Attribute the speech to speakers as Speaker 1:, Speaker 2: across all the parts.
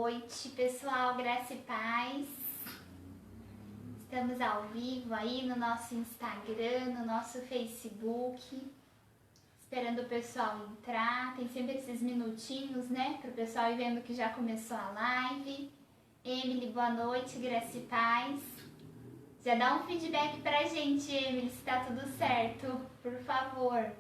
Speaker 1: noite, pessoal, graça e paz. Estamos ao vivo aí no nosso Instagram, no nosso Facebook, esperando o pessoal entrar. Tem sempre esses minutinhos, né, para o pessoal ir vendo que já começou a live. Emily, boa noite, graça e paz. Já dá um feedback pra gente, Emily, se tá tudo certo, por favor.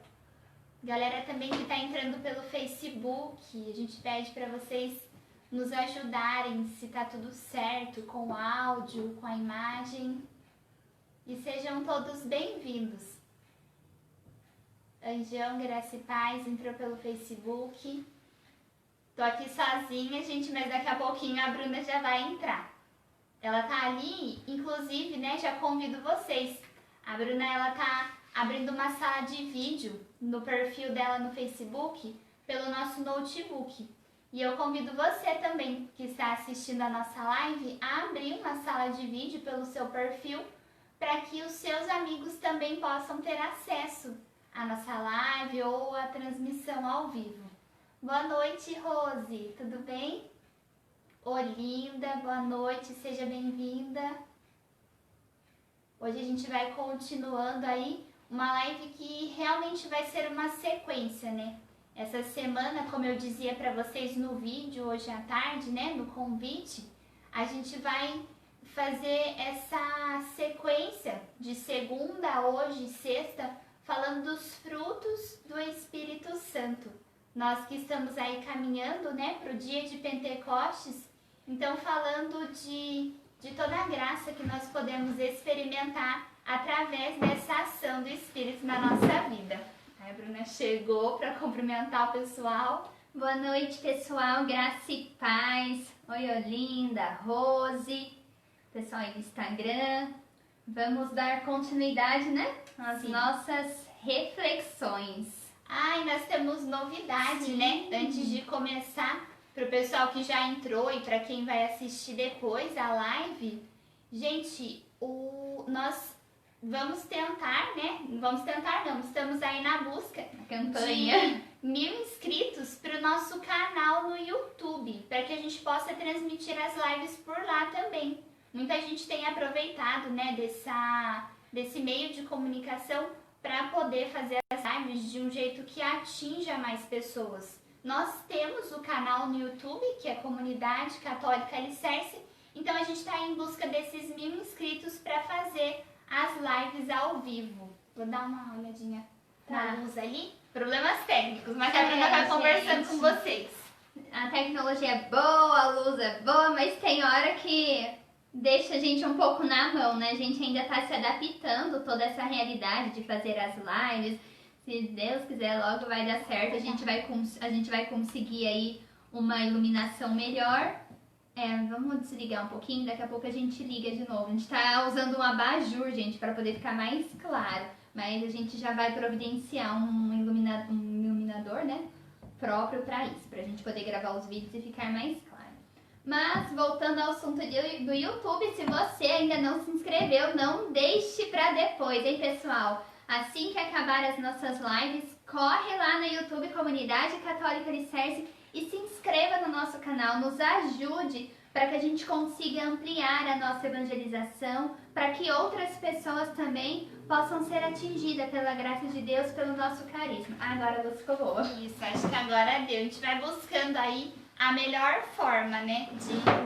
Speaker 1: Galera também que tá entrando pelo Facebook, a gente pede para vocês nos ajudarem se tá tudo certo com o áudio, com a imagem. E sejam todos bem-vindos. Anjão, graça e paz, entrou pelo Facebook. Tô aqui sozinha, gente, mas daqui a pouquinho a Bruna já vai entrar. Ela tá ali, inclusive, né, já convido vocês. A Bruna, ela tá abrindo uma sala de vídeo no perfil dela no Facebook pelo nosso notebook. E eu convido você também, que está assistindo a nossa live, a abrir uma sala de vídeo pelo seu perfil para que os seus amigos também possam ter acesso à nossa live ou à transmissão ao vivo. Boa noite, Rose, tudo bem? Olinda, boa noite, seja bem-vinda. Hoje a gente vai continuando aí uma live que realmente vai ser uma sequência, né? Essa semana, como eu dizia para vocês no vídeo hoje à tarde, né, no convite, a gente vai fazer essa sequência de segunda, hoje e sexta, falando dos frutos do Espírito Santo. Nós que estamos aí caminhando, né, para o dia de Pentecostes, então falando de toda a graça que nós podemos experimentar através dessa ação do Espírito na nossa vida. Aí a Bruna chegou para cumprimentar o pessoal.
Speaker 2: Boa noite, pessoal, graça e paz. Oi, Olinda, Rose, pessoal aí do Instagram. Vamos dar continuidade, né, às nossas reflexões.
Speaker 1: Ah, e nós temos novidade, né? Antes de começar, para o pessoal que já entrou e para quem vai assistir depois a live, gente, nós vamos tentar, né? Vamos tentar não, estamos aí na busca
Speaker 2: Campanha
Speaker 1: de 1000 inscritos para o nosso canal no YouTube, para que a gente possa transmitir as lives por lá também. Muita gente tem aproveitado, né, desse meio de comunicação para poder fazer as lives de um jeito que atinja mais pessoas. Nós temos o canal no YouTube, que é Comunidade Católica Alicerce, então a gente está em busca desses 1000 inscritos para fazer as lives ao vivo. Vou dar uma olhadinha na luz ali. Problemas técnicos, mas a Bruna vai conversando com vocês.
Speaker 2: A tecnologia é boa, a luz é boa, mas tem hora que deixa a gente um pouco na mão, né? A gente ainda está se adaptando a toda essa realidade de fazer as lives. Se Deus quiser, logo vai dar certo. A gente vai conseguir aí uma iluminação melhor. Vamos desligar um pouquinho, daqui a pouco a gente liga de novo. A gente tá usando um abajur, gente, para poder ficar mais claro. Mas a gente já vai providenciar um iluminador, né, próprio para isso, pra gente poder gravar os vídeos e ficar mais claro. Mas, voltando ao assunto do YouTube, se você ainda não se inscreveu, não deixe para depois, hein, pessoal? Assim que acabar as nossas lives, corre lá no YouTube Comunidade Católica Alicerce e se inscreva no nosso canal, nos ajude para que a gente consiga ampliar a nossa evangelização, para que outras pessoas também possam ser atingidas pela graça de Deus, pelo nosso carisma. Agora a luz ficou boa.
Speaker 1: Isso, acho que agora deu. A gente vai buscando aí a melhor forma, né,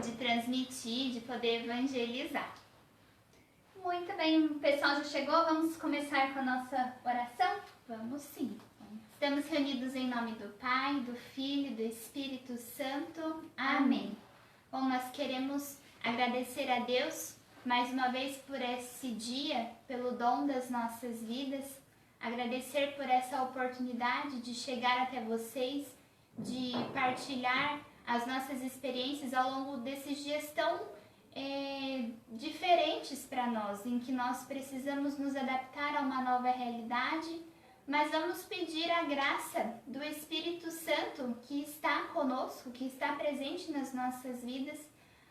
Speaker 1: de transmitir, de poder evangelizar.
Speaker 2: Muito bem, o pessoal já chegou, vamos começar com a nossa oração?
Speaker 1: Vamos sim. Estamos reunidos em nome do Pai, do Filho e do Espírito Santo. Amém. Bom, nós queremos agradecer a Deus mais uma vez por esse dia, pelo dom das nossas vidas, agradecer por essa oportunidade de chegar até vocês, de partilhar as nossas experiências ao longo desses dias tão diferentes para nós, em que nós precisamos nos adaptar a uma nova realidade, mas vamos pedir a graça do Espírito Santo que está conosco, que está presente nas nossas vidas,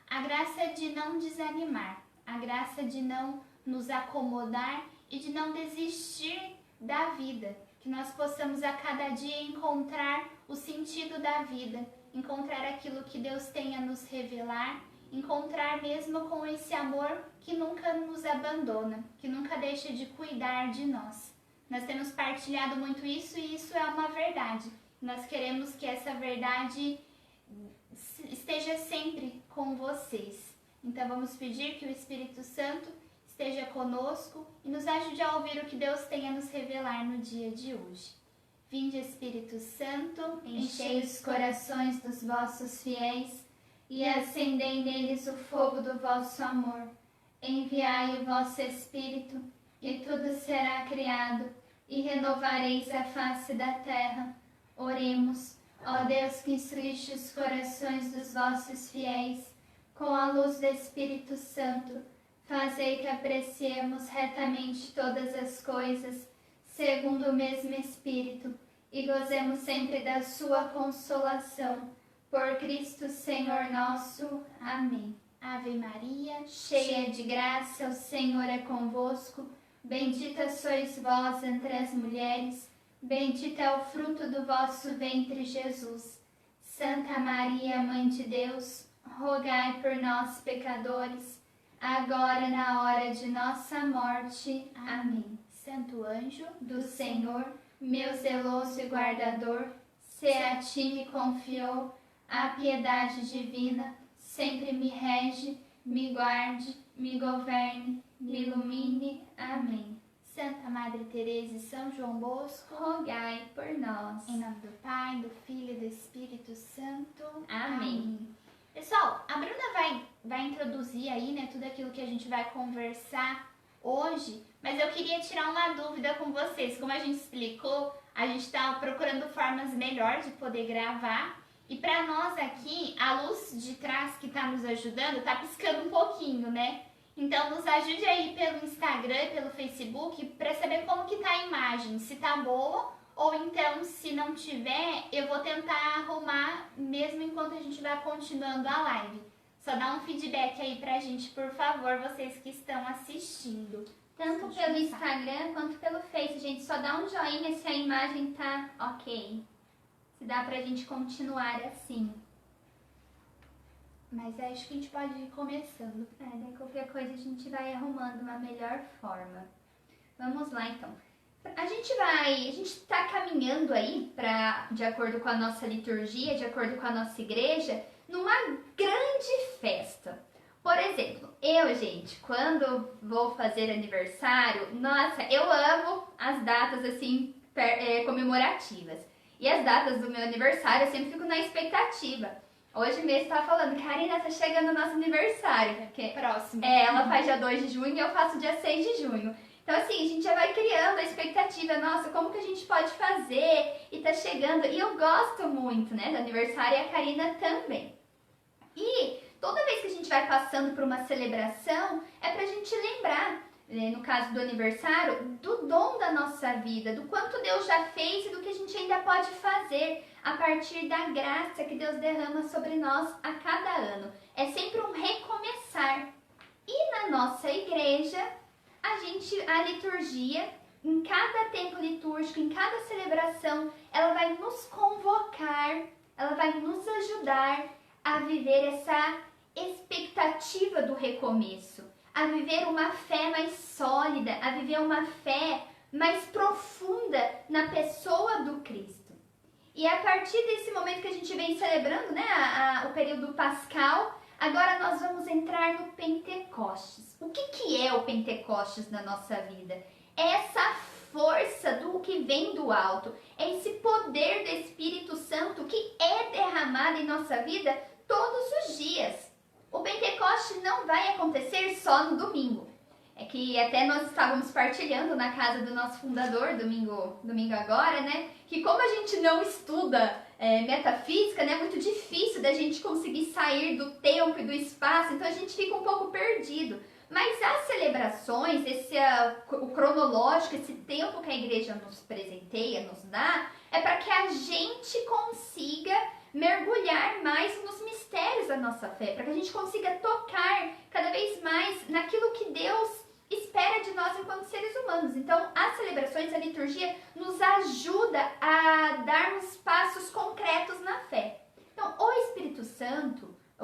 Speaker 1: a graça de não desanimar, a graça de não nos acomodar e de não desistir da vida, que nós possamos a cada dia encontrar o sentido da vida encontrar aquilo que Deus tem a nos revelar, encontrar mesmo com esse amor que nunca nos abandona, que nunca deixa de cuidar de nós. Nós temos partilhado muito isso e isso é uma verdade. Nós queremos que essa verdade esteja sempre com vocês. Então vamos pedir que o Espírito Santo esteja conosco e nos ajude a ouvir o que Deus tem a nos revelar no dia de hoje. Vinde, Espírito Santo, enchei os corações dos vossos fiéis e acendei neles o fogo do vosso amor. Enviai o vosso Espírito e tudo será criado e renovareis a face da terra. Oremos, ó Deus que instruíste os corações dos vossos fiéis com a luz do Espírito Santo, fazei que apreciemos retamente todas as coisas, segundo o mesmo Espírito, e gozemos sempre da sua consolação. Por Cristo Senhor nosso. Amém. Ave Maria, cheia de graça, o Senhor é convosco. Bendita sois vós entre as mulheres, bendito é o fruto do vosso ventre, Jesus. Santa Maria, Mãe de Deus, rogai por nós, pecadores, agora e na hora de nossa morte. Amém. Santo anjo do Senhor, meu zeloso e guardador, se a ti me confiou a piedade divina, sempre me rege, me guarde, me governe, me ilumine. Amém. Santa Madre Teresa e São João Bosco,
Speaker 2: rogai por nós.
Speaker 1: Em nome do Pai, do Filho e do Espírito Santo.
Speaker 2: Amém.
Speaker 1: Pessoal, a Bruna vai introduzir aí, né, tudo aquilo que a gente vai conversar hoje, mas eu queria tirar uma dúvida com vocês. Como a gente explicou, a gente está procurando formas melhores de poder gravar. E para nós aqui, a luz de trás que está nos ajudando está piscando um pouquinho, né? Então nos ajude aí pelo Instagram e pelo Facebook para saber como que tá a imagem, se tá boa ou então se não tiver, eu vou tentar arrumar mesmo enquanto a gente vai continuando a live. Só dá um feedback aí pra gente, por favor, vocês que estão assistindo.
Speaker 2: Tanto pelo Instagram quanto pelo Face, gente. Só dá um joinha se a imagem tá ok. Se dá pra gente continuar assim.
Speaker 1: Mas acho que a gente pode ir começando.
Speaker 2: Daí qualquer coisa a gente vai arrumando uma melhor forma. Vamos lá então. A gente tá caminhando aí de acordo com a nossa liturgia, de acordo com a nossa igreja, numa grande festa. Por exemplo, gente, quando vou fazer aniversário, nossa, eu amo as datas assim comemorativas. E as datas do meu aniversário eu sempre fico na expectativa. Hoje mesmo estava falando, Karina, tá chegando o nosso aniversário. Porque
Speaker 1: próximo.
Speaker 2: Ela faz dia 2 de junho e eu faço dia 6 de junho. Então assim, a gente já vai criando a expectativa, nossa, como que a gente pode fazer? E tá chegando. E eu gosto muito, né, do aniversário e a Karina também. E toda vez que a gente vai passando por uma celebração, é pra gente lembrar, no caso do aniversário, do dom da nossa vida, do quanto Deus já fez e do que a gente ainda pode fazer a partir da graça que Deus derrama sobre nós a cada ano. É sempre um recomeçar. E na nossa igreja, a liturgia, em cada tempo litúrgico, em cada celebração, ela vai nos convocar, ela vai nos ajudar a viver essa expectativa do recomeço, a viver uma fé mais sólida, a viver uma fé mais profunda na pessoa do Cristo. E a partir desse momento que a gente vem celebrando, né, o período pascal, agora nós vamos entrar no Pentecostes. O que é o Pentecostes na nossa vida? É essa força do que vem do alto, é esse poder do Espírito Santo que é derramado em nossa vida todos os dias. O Pentecoste não vai acontecer só no domingo. É que até nós estávamos partilhando na casa do nosso fundador, domingo agora, né? Que como a gente não estuda metafísica, né? É muito difícil da gente conseguir sair do tempo e do espaço, então a gente fica um pouco perdido. Mas as celebrações, o cronológico, esse tempo que a igreja nos presenteia, nos dá, é para que a gente consiga mergulhar mais nos mistérios da nossa fé, para que a gente consiga tocar cada vez mais naquilo que Deus espera de nós enquanto seres humanos. Então, as celebrações, a liturgia nos ajuda a darmos passos concretos na fé. Então,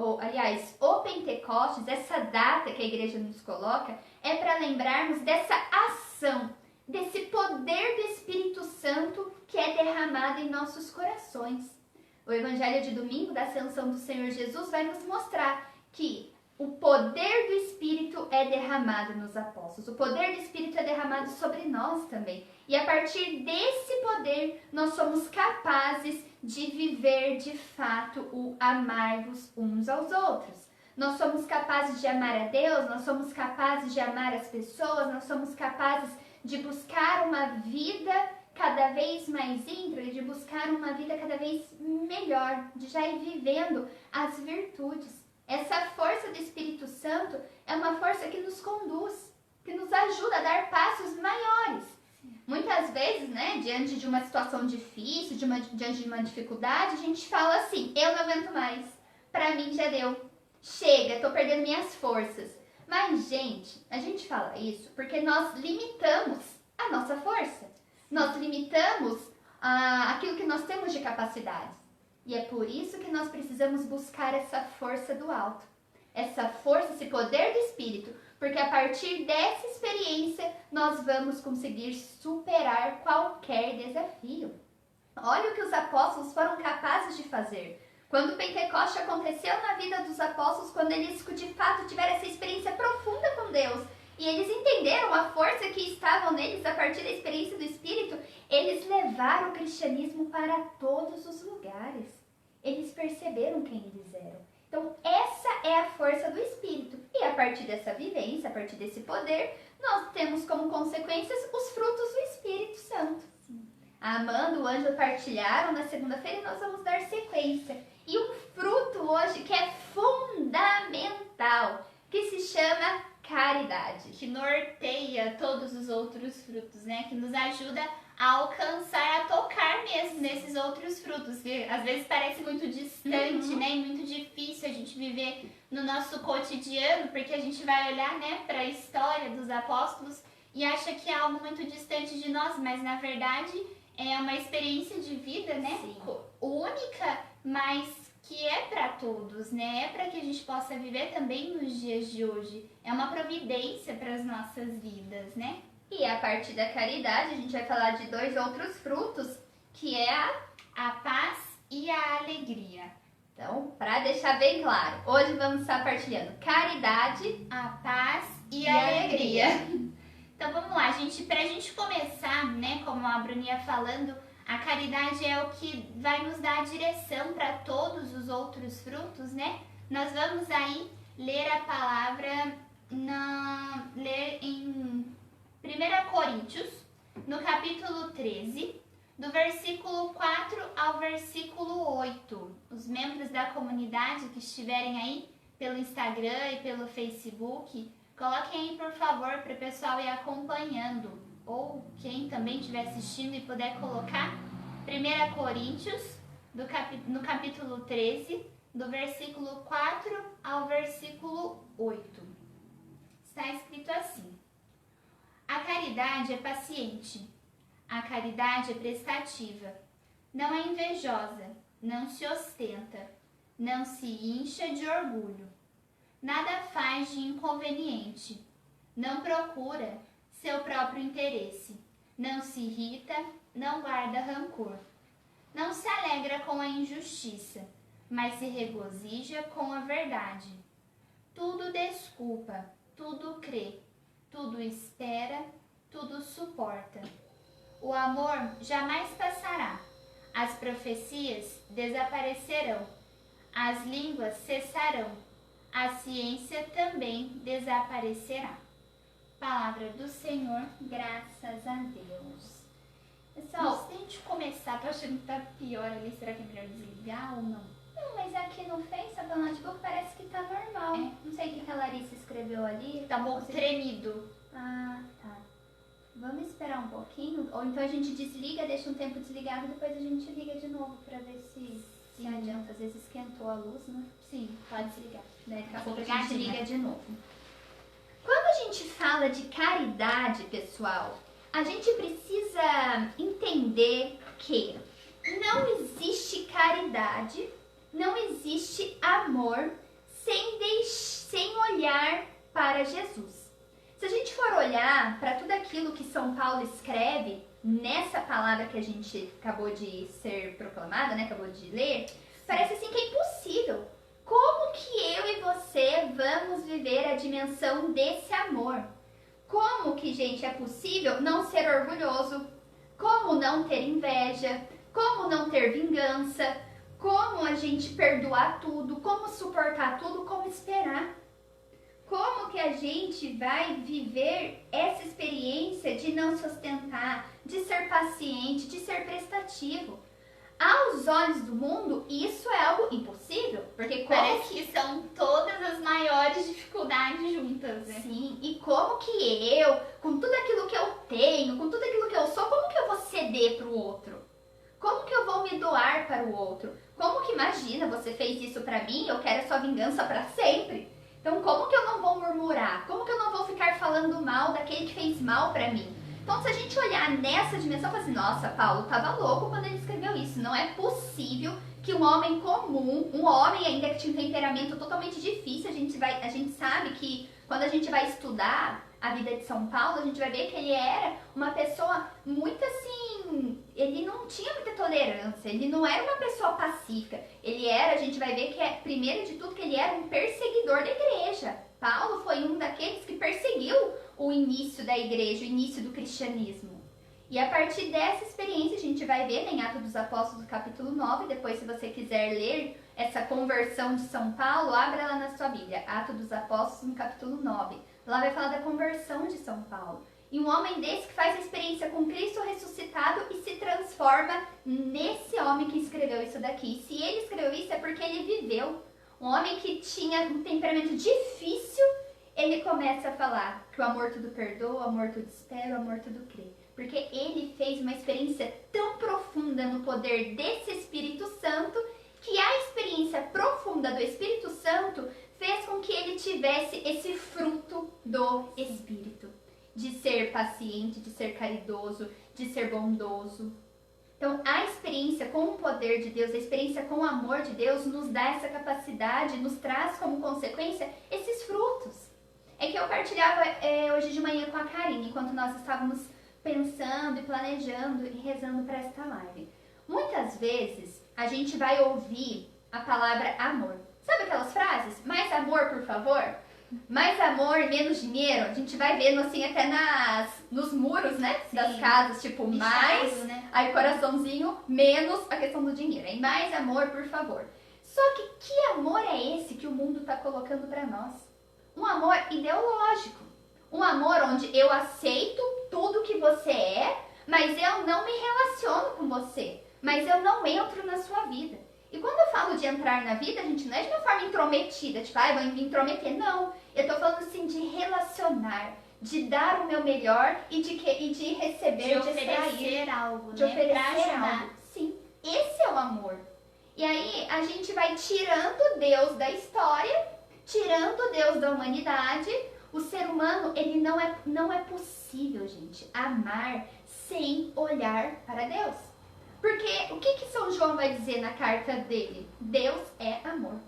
Speaker 2: o Pentecostes, essa data que a igreja nos coloca, é para lembrarmos dessa ação, desse poder do Espírito Santo que é derramado em nossos corações. O Evangelho de domingo da Ascensão do Senhor Jesus vai nos mostrar que o poder do Espírito é derramado nos apóstolos. O poder do Espírito é derramado sobre nós também. E a partir desse poder, nós somos capazes de viver de fato o amar-vos uns aos outros. Nós somos capazes de amar a Deus, nós somos capazes de amar as pessoas, nós somos capazes de buscar uma vida cada vez mais íntegra, de buscar uma vida cada vez melhor, de já ir vivendo as virtudes. Essa força do Espírito Santo é uma força que nos conduz, que nos ajuda a dar passos maiores. Muitas vezes, né, diante de uma situação difícil, diante de uma dificuldade, a gente fala assim, eu não aguento mais, pra mim já deu, chega, tô perdendo minhas forças. Mas, gente, a gente fala isso porque nós limitamos a nossa força. Nós limitamos aquilo que nós temos de capacidade. E é por isso que nós precisamos buscar essa força do alto. Essa força, esse poder do Espírito. Porque a partir dessa experiência, nós vamos conseguir superar qualquer desafio. Olha o que os apóstolos foram capazes de fazer. Quando o Pentecoste aconteceu na vida dos apóstolos, quando eles de fato tiveram essa experiência profunda com Deus, e eles entenderam a força que estava neles a partir da experiência do Espírito, eles levaram o cristianismo para todos os lugares. Eles perceberam quem eles eram. Então, essa é a força do Espírito. E a partir dessa vivência, a partir desse poder, nós temos como consequências os frutos do Espírito Santo. A Amanda e o Ângelo partilharam na segunda-feira e nós vamos dar sequência. E um fruto hoje que é fundamental, que se chama caridade.
Speaker 1: Que norteia todos os outros frutos, né? Que nos ajuda a alcançar, a tocar mesmo nesses outros frutos. Que às vezes parece muito distante, né? E muito difícil a gente viver no nosso cotidiano, porque a gente vai olhar, né, para a história dos apóstolos e acha que é algo muito distante de nós, mas na verdade é uma experiência de vida, né?
Speaker 2: Sim.
Speaker 1: Única, mas que é para todos, né? É para que a gente possa viver também nos dias de hoje. É uma providência para as nossas vidas, né?
Speaker 2: E a partir da caridade, a gente vai falar de 2 outros frutos, que é
Speaker 1: a paz e a alegria.
Speaker 2: Então, para deixar bem claro, hoje vamos estar partilhando caridade,
Speaker 1: a paz e a alegria. Então vamos lá, gente, pra gente começar, né, como a Bruninha falando, a caridade é o que vai nos dar a direção para todos os outros frutos, né? Nós vamos aí ler a palavra, ler em 1 Coríntios, no capítulo 13, do versículo 4 ao versículo 8. Os membros da comunidade que estiverem aí pelo Instagram e pelo Facebook, coloquem aí, por favor, para o pessoal ir acompanhando. Ou quem também estiver assistindo e puder colocar 1 Coríntios, no capítulo 13, do versículo 4 ao versículo 8. Está escrito assim: a caridade é paciente, a caridade é prestativa, não é invejosa, não se ostenta, não se incha de orgulho, nada faz de inconveniente, não procura seu próprio interesse, não se irrita, não guarda rancor, não se alegra com a injustiça, mas se regozija com a verdade. Tudo desculpa, tudo crê, tudo espera, tudo suporta. O amor jamais passará, as profecias desaparecerão, as línguas cessarão, a ciência também desaparecerá. Palavra do Senhor, graças a Deus. Pessoal, se a gente começar, tô achando que tá pior ali, será que é melhor desligar ou não?
Speaker 2: Não, mas aqui no Face, a notebook parece que tá normal.
Speaker 1: É.
Speaker 2: Não sei o que a Larissa escreveu ali.
Speaker 1: Tá um pouco tremido.
Speaker 2: Ah, tá. Vamos esperar um pouquinho, ou então a gente desliga, deixa um tempo desligado e depois a gente liga de novo pra ver se adianta. Às vezes esquentou a luz, né?
Speaker 1: Sim, pode desligar.
Speaker 2: Daí daqui a pouco a gente
Speaker 1: Ligadinha.
Speaker 2: liga de novo. Quando a gente fala de caridade, pessoal, a gente precisa entender que não existe caridade, não existe amor sem olhar para Jesus. Se a gente for olhar para tudo aquilo que São Paulo escreve nessa palavra que a gente acabou de ser proclamada, né, acabou de ler, parece assim que é impossível. Como que eu e você vamos viver a dimensão desse amor? Como que, gente, é possível não ser orgulhoso? Como não ter inveja? Como não ter vingança? Como a gente perdoar tudo? Como suportar tudo? Como esperar? Como que a gente vai viver essa experiência de não se ostentar, de ser paciente, de ser prestativo? Aos olhos do mundo, isso é algo impossível, porque
Speaker 1: parece que são todas as maiores dificuldades juntas, né?
Speaker 2: Sim, e como que eu, com tudo aquilo que eu tenho, com tudo aquilo que eu sou, como que eu vou ceder para o outro? Como que eu vou me doar para o outro? Como que, imagina, você fez isso para mim, eu quero a sua vingança para sempre. Então, como que eu não vou murmurar? Como que eu não vou ficar falando mal daquele que fez mal para mim? Então, se a gente olhar nessa dimensão, fala assim, nossa, Paulo estava louco quando ele escreveu isso. Não é possível que um homem comum, um homem ainda que tinha um temperamento totalmente difícil, a gente sabe que quando a gente vai estudar a vida de São Paulo, a gente vai ver que ele era uma pessoa muito assim, ele não tinha muita tolerância, ele não era uma pessoa pacífica. Ele era, a gente vai ver que primeiro de tudo, que ele era um perseguidor da igreja. Paulo foi um daqueles que perseguiu o início da igreja, o início do cristianismo. E a partir dessa experiência a gente vai ver em Atos dos Apóstolos, capítulo 9, depois se você quiser ler essa conversão de São Paulo, abra lá na sua Bíblia, Atos dos Apóstolos, no capítulo 9. Lá vai falar da conversão de São Paulo. E um homem desse que faz a experiência com Cristo ressuscitado e se transforma nesse homem que escreveu isso daqui. Se ele escreveu isso é porque ele viveu. Um homem que tinha um temperamento difícil, ele começa a falar que o amor tudo perdoa, o amor tudo espera, o amor tudo crê. Porque ele fez uma experiência tão profunda no poder desse Espírito Santo, que a experiência profunda do Espírito Santo fez com que ele tivesse esse fruto do Espírito. De ser paciente, de ser caridoso, de ser bondoso. Então, a experiência com o poder de Deus, a experiência com o amor de Deus nos dá essa capacidade, nos traz como consequência esses frutos. É que eu partilhava hoje de manhã com a Karine, enquanto nós estávamos pensando e planejando e rezando para esta live. Muitas vezes a gente vai ouvir a palavra amor. Sabe aquelas frases? Mais amor, por favor? Mais amor, menos dinheiro. A gente vai vendo assim até nos muros, né? Sim. Das casas, tipo, bichado, mais, né? Aí coraçãozinho, menos a questão do dinheiro. Aí mais amor, por favor. Só que amor é esse que o mundo está colocando para nós? Um amor ideológico. Um amor onde eu aceito tudo que você é, mas eu não me relaciono com você. Mas eu não entro na sua vida. E quando eu falo de entrar na vida, a gente não é de uma forma intrometida, tipo, vou me intrometer. Não, eu tô falando assim de relacionar, de dar o meu melhor e de receber,
Speaker 1: de oferecer algo,
Speaker 2: de
Speaker 1: né?
Speaker 2: oferecer algo. Sim, esse é o amor. E aí a gente vai tirando Deus da história, tirando Deus da humanidade. O ser humano, ele não é possível, gente, amar sem olhar para Deus. Porque o que São João vai dizer na carta dele? Deus é amor.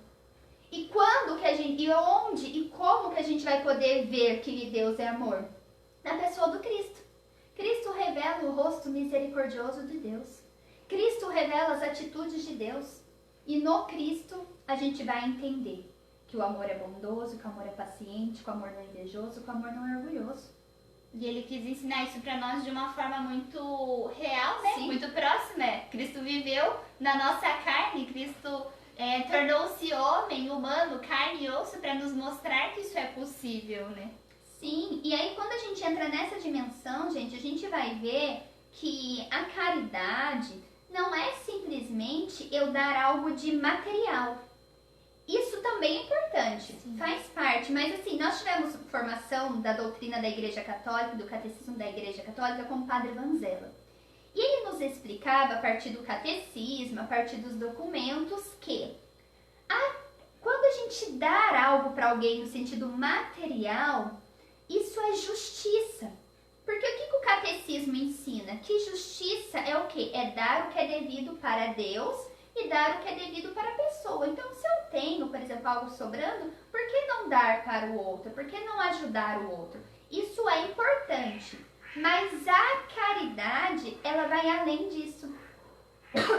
Speaker 2: E quando que a gente, e onde e como que a gente vai poder ver que Deus é amor? Na pessoa do Cristo. Cristo revela o rosto misericordioso de Deus. Cristo revela as atitudes de Deus. E no Cristo a gente vai entender que o amor é bondoso, que o amor é paciente, que o amor não é invejoso, que o amor não é orgulhoso.
Speaker 1: E ele quis ensinar isso pra nós de uma forma muito real, né? Sim. Muito próxima. Cristo viveu na nossa carne, Cristo tornou-se homem, humano, carne e osso para nos mostrar que isso é possível, né?
Speaker 2: Sim, e aí quando a gente entra nessa dimensão, gente, a gente vai ver que a caridade não é simplesmente eu dar algo de material. Isso também é importante, sim, faz parte, mas assim, nós tivemos formação da doutrina da Igreja Católica, do Catecismo da Igreja Católica com o Padre Vanzella. E ele nos explicava, a partir do catecismo, a partir dos documentos, que quando a gente dar algo para alguém no sentido material, isso é justiça. Porque o que o catecismo ensina? Que justiça é o quê? É dar o que é devido para Deus e dar o que é devido para a pessoa. Então, se eu tenho, por exemplo, algo sobrando, por que não dar para o outro? Por que não ajudar o outro? Isso é importante, mas a caridade, ela vai além disso.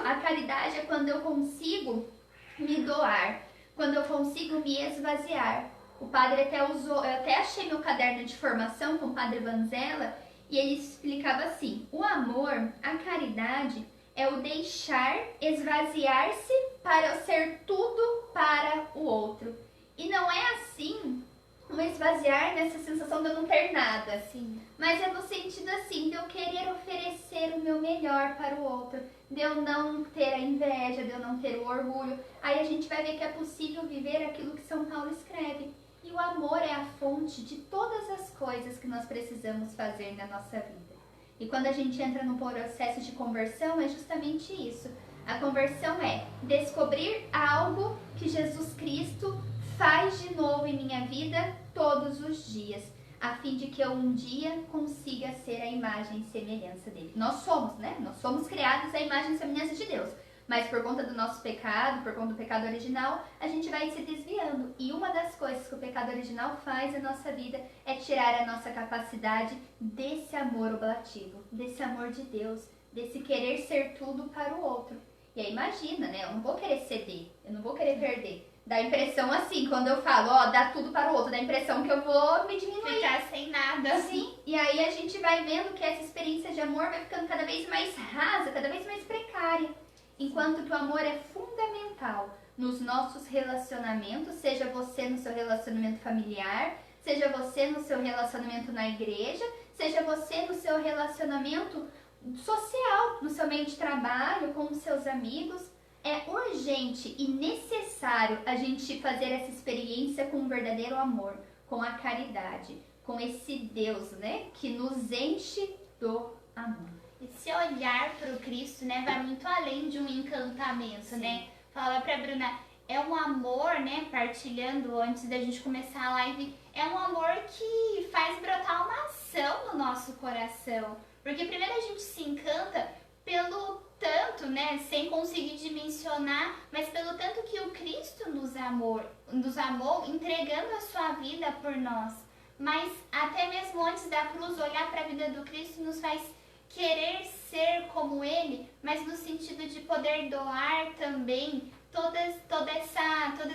Speaker 2: A caridade é quando eu consigo me doar, quando eu consigo me esvaziar. O padre até usou, eu até achei meu caderno de formação com o padre Vanzella, e ele explicava assim: o amor, a caridade, é o deixar esvaziar-se para eu ser tudo para o outro. E não é assim, um esvaziar nessa sensação de eu não ter nada,
Speaker 1: Sim.
Speaker 2: mas é no sentido assim, de eu querer oferecer o meu melhor para o outro, de eu não ter a inveja, de eu não ter o orgulho. Aí a gente vai ver que é possível viver aquilo que São Paulo escreve. E o amor é a fonte de todas as coisas que nós precisamos fazer na nossa vida. E quando a gente entra num processo de conversão, é justamente isso. A conversão é descobrir algo que Jesus Cristo faz de novo em minha vida todos os dias, a fim de que eu um dia consiga ser a imagem e semelhança dele. Nós somos, né? Nós somos criados à imagem e semelhança de Deus. Mas por conta do nosso pecado, por conta do pecado original, a gente vai se desviando. E uma das coisas que o pecado original faz na nossa vida é tirar a nossa capacidade desse amor oblativo, desse amor de Deus, desse querer ser tudo para o outro. E aí imagina, né? Eu não vou querer ceder, eu não vou querer perder. Dá a impressão assim, quando eu falo, ó, dá tudo para o outro, dá a impressão que eu vou me diminuir.
Speaker 1: Ficar sem nada.
Speaker 2: Sim, e aí a gente vai vendo que essa experiência de amor vai ficando cada vez mais rasa, cada vez mais precária. Enquanto que o amor é fundamental nos nossos relacionamentos, seja você no seu relacionamento familiar, seja você no seu relacionamento na igreja, seja você no seu relacionamento social, no seu meio de trabalho, com os seus amigos. É urgente e necessário a gente fazer essa experiência com o verdadeiro amor, com a caridade, com esse Deus, né, que nos enche do amor.
Speaker 1: Esse olhar para o Cristo, né, vai muito além de um encantamento,
Speaker 2: Sim.
Speaker 1: né? Falava para Bruna, é um amor, né, partilhando antes da gente começar a live, é um amor que faz brotar uma ação no nosso coração. Porque primeiro a gente se encanta pelo tanto, né, sem conseguir dimensionar, mas pelo tanto que o Cristo nos amou entregando a sua vida por nós. Mas até mesmo antes da cruz, olhar para a vida do Cristo nos faz querer ser como Ele, mas no sentido de poder doar também todas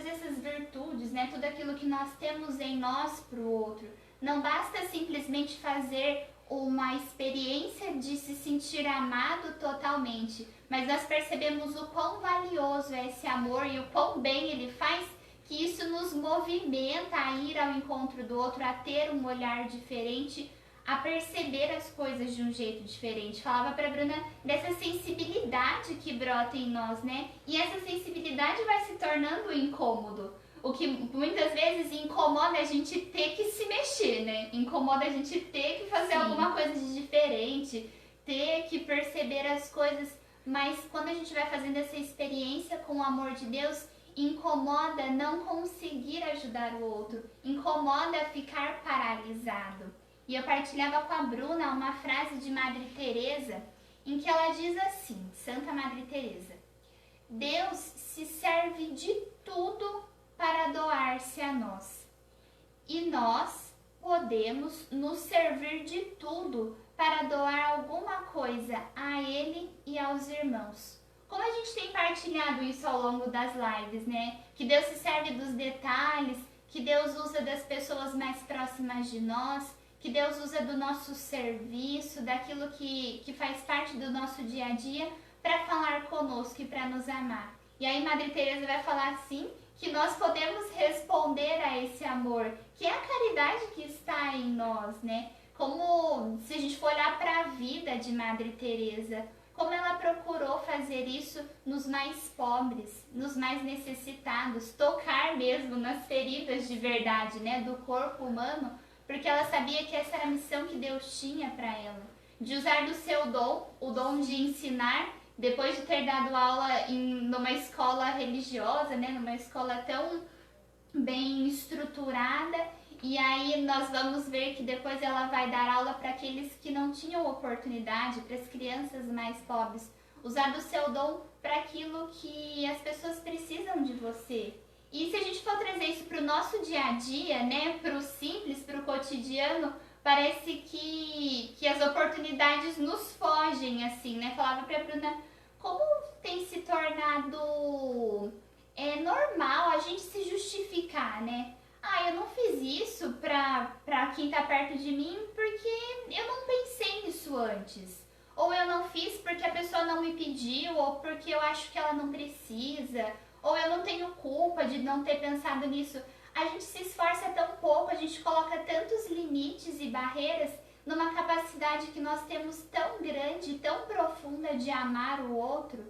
Speaker 1: essas virtudes, né? Tudo aquilo que nós temos em nós para o outro. Não basta simplesmente fazer uma experiência de se sentir amado totalmente, mas nós percebemos o quão valioso é esse amor e o quão bem ele faz, que isso nos movimenta a ir ao encontro do outro, a ter um olhar diferente, a perceber as coisas de um jeito diferente. Falava para Bruna dessa sensibilidade que brota em nós, né? E essa sensibilidade vai se tornando incômodo. O que muitas vezes incomoda a gente ter que se mexer, né? Incomoda a gente ter que fazer alguma coisa de diferente, ter que perceber as coisas. Mas quando a gente vai fazendo essa experiência com o amor de Deus, incomoda não conseguir ajudar o outro, incomoda ficar paralisado. E eu partilhava com a Bruna uma frase de Madre Teresa, em que ela diz assim, Santa Madre Teresa: Deus se serve de tudo para doar-se a nós. E nós podemos nos servir de tudo para doar alguma coisa a Ele e aos irmãos. Como a gente tem partilhado isso ao longo das lives, né? Que Deus se serve dos detalhes, que Deus usa das pessoas mais próximas de nós, que Deus usa do nosso serviço, daquilo que faz parte do nosso dia a dia para falar conosco e para nos amar. E aí Madre Teresa vai falar assim, que nós podemos responder a esse amor, que é a caridade que está em nós, né? Como se a gente for olhar para a vida de Madre Teresa, como ela procurou fazer isso nos mais pobres, nos mais necessitados, tocar mesmo nas feridas de verdade, né, do corpo humano, porque ela sabia que essa era a missão que Deus tinha para ela, de usar do seu dom, o dom de ensinar, depois de ter dado aula numa escola religiosa, né, numa escola tão bem estruturada, e aí nós vamos ver que depois ela vai dar aula para aqueles que não tinham oportunidade, para as crianças mais pobres, usar do seu dom para aquilo que as pessoas precisam de você. E se a gente for trazer isso para o nosso dia a dia, né, para o simples, para o cotidiano, parece que as oportunidades nos fogem, assim, né? Falava para a Bruna, como tem se tornado normal a gente se justificar, né? Ah, eu não fiz isso pra quem tá perto de mim porque eu não pensei nisso antes. Ou eu não fiz porque a pessoa não me pediu, ou porque eu acho que ela não precisa, ou eu não tenho culpa de não ter pensado nisso. A gente se esforça tão pouco, a gente coloca tantos limites e barreiras numa capacidade que nós temos tão grande, tão profunda de amar o outro,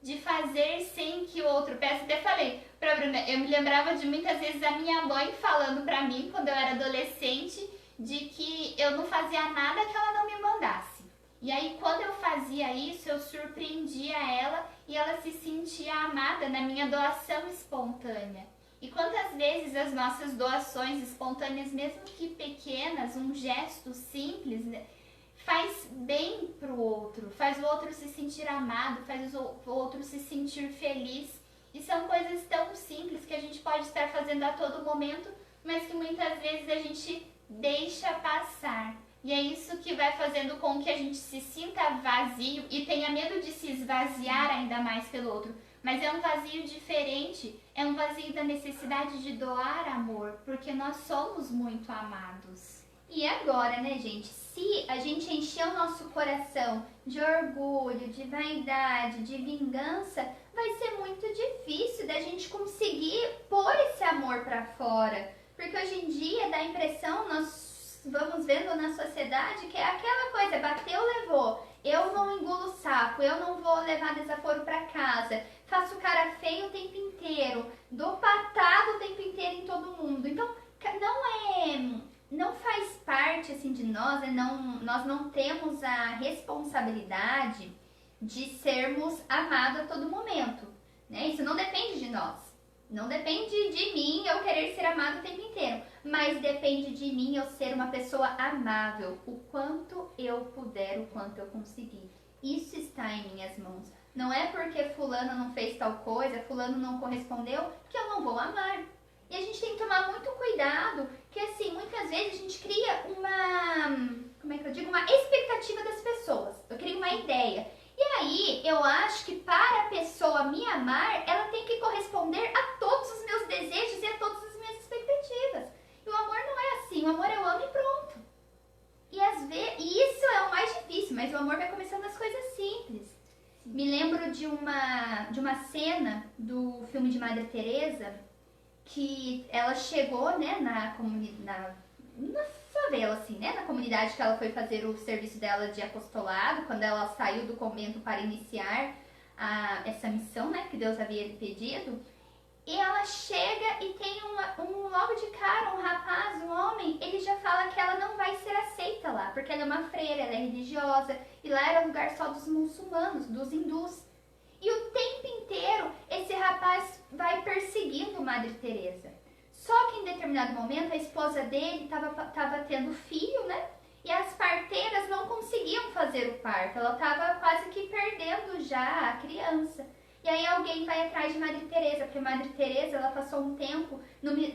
Speaker 1: de fazer sem que o outro peça. Até falei pra Bruna, eu me lembrava de muitas vezes a minha mãe falando pra mim, quando eu era adolescente, de que eu não fazia nada que ela não me mandasse. E aí, quando eu fazia isso, eu surpreendia ela e ela se sentia amada na minha doação espontânea. E quantas vezes as nossas doações espontâneas, mesmo que pequenas, um gesto simples, né, faz bem pro outro, faz o outro se sentir amado, faz o outro se sentir feliz. E são coisas tão simples que a gente pode estar fazendo a todo momento, mas que muitas vezes a gente deixa passar. E é isso que vai fazendo com que a gente se sinta vazio e tenha medo de se esvaziar ainda mais pelo outro. Mas é um vazio diferente, é um vazio da necessidade de doar amor, porque nós somos muito amados.
Speaker 2: E agora, né, gente? Se a gente encher o nosso coração de orgulho, de vaidade, de vingança, vai ser muito difícil da gente conseguir pôr esse amor pra fora. Porque hoje em dia dá a impressão, nós vamos vendo na sociedade, que é aquela coisa, bateu, levou. Eu não engulo sapo, eu não vou levar desaforo pra casa, faço cara feio o tempo inteiro, dou patada o tempo inteiro em todo mundo. Então, não faz parte assim de nós, né? Nós não temos a responsabilidade de sermos amados a todo momento, né? Isso não depende de nós. Não depende de mim eu querer ser amado o tempo inteiro, mas depende de mim eu ser uma pessoa amável, o quanto eu puder, o quanto eu conseguir. Isso está em minhas mãos. Não é porque fulano não fez tal coisa, fulano não correspondeu, que eu não vou amar. E a gente tem que tomar muito cuidado, que assim, muitas vezes a gente cria uma expectativa das pessoas. Eu crio uma ideia. E aí, eu acho que para a pessoa me amar, ela tem que corresponder a todos os meus desejos e a todas as minhas expectativas. E o amor não é assim, o amor eu amo e pronto. E isso é o mais difícil, mas o amor vai começando nas coisas simples. Me lembro de uma cena do filme de Madre Teresa, que ela chegou, né, na favela, assim, né, na comunidade que ela foi fazer o serviço dela de apostolado, quando ela saiu do convento para iniciar essa missão, né, que Deus havia lhe pedido. E ela chega e tem logo de cara, um rapaz, um homem, ele já fala que ela não vai ser aceita lá, porque ela é uma freira, ela é religiosa, e lá era lugar só dos muçulmanos, dos hindus. E o tempo inteiro esse rapaz vai perseguindo Madre Teresa. Só que em determinado momento a esposa dele estava tendo filho, né? E as parteiras não conseguiam fazer o parto. Ela estava quase que perdendo já a criança. E aí alguém vai atrás de Madre Teresa, porque Madre Teresa ela passou um tempo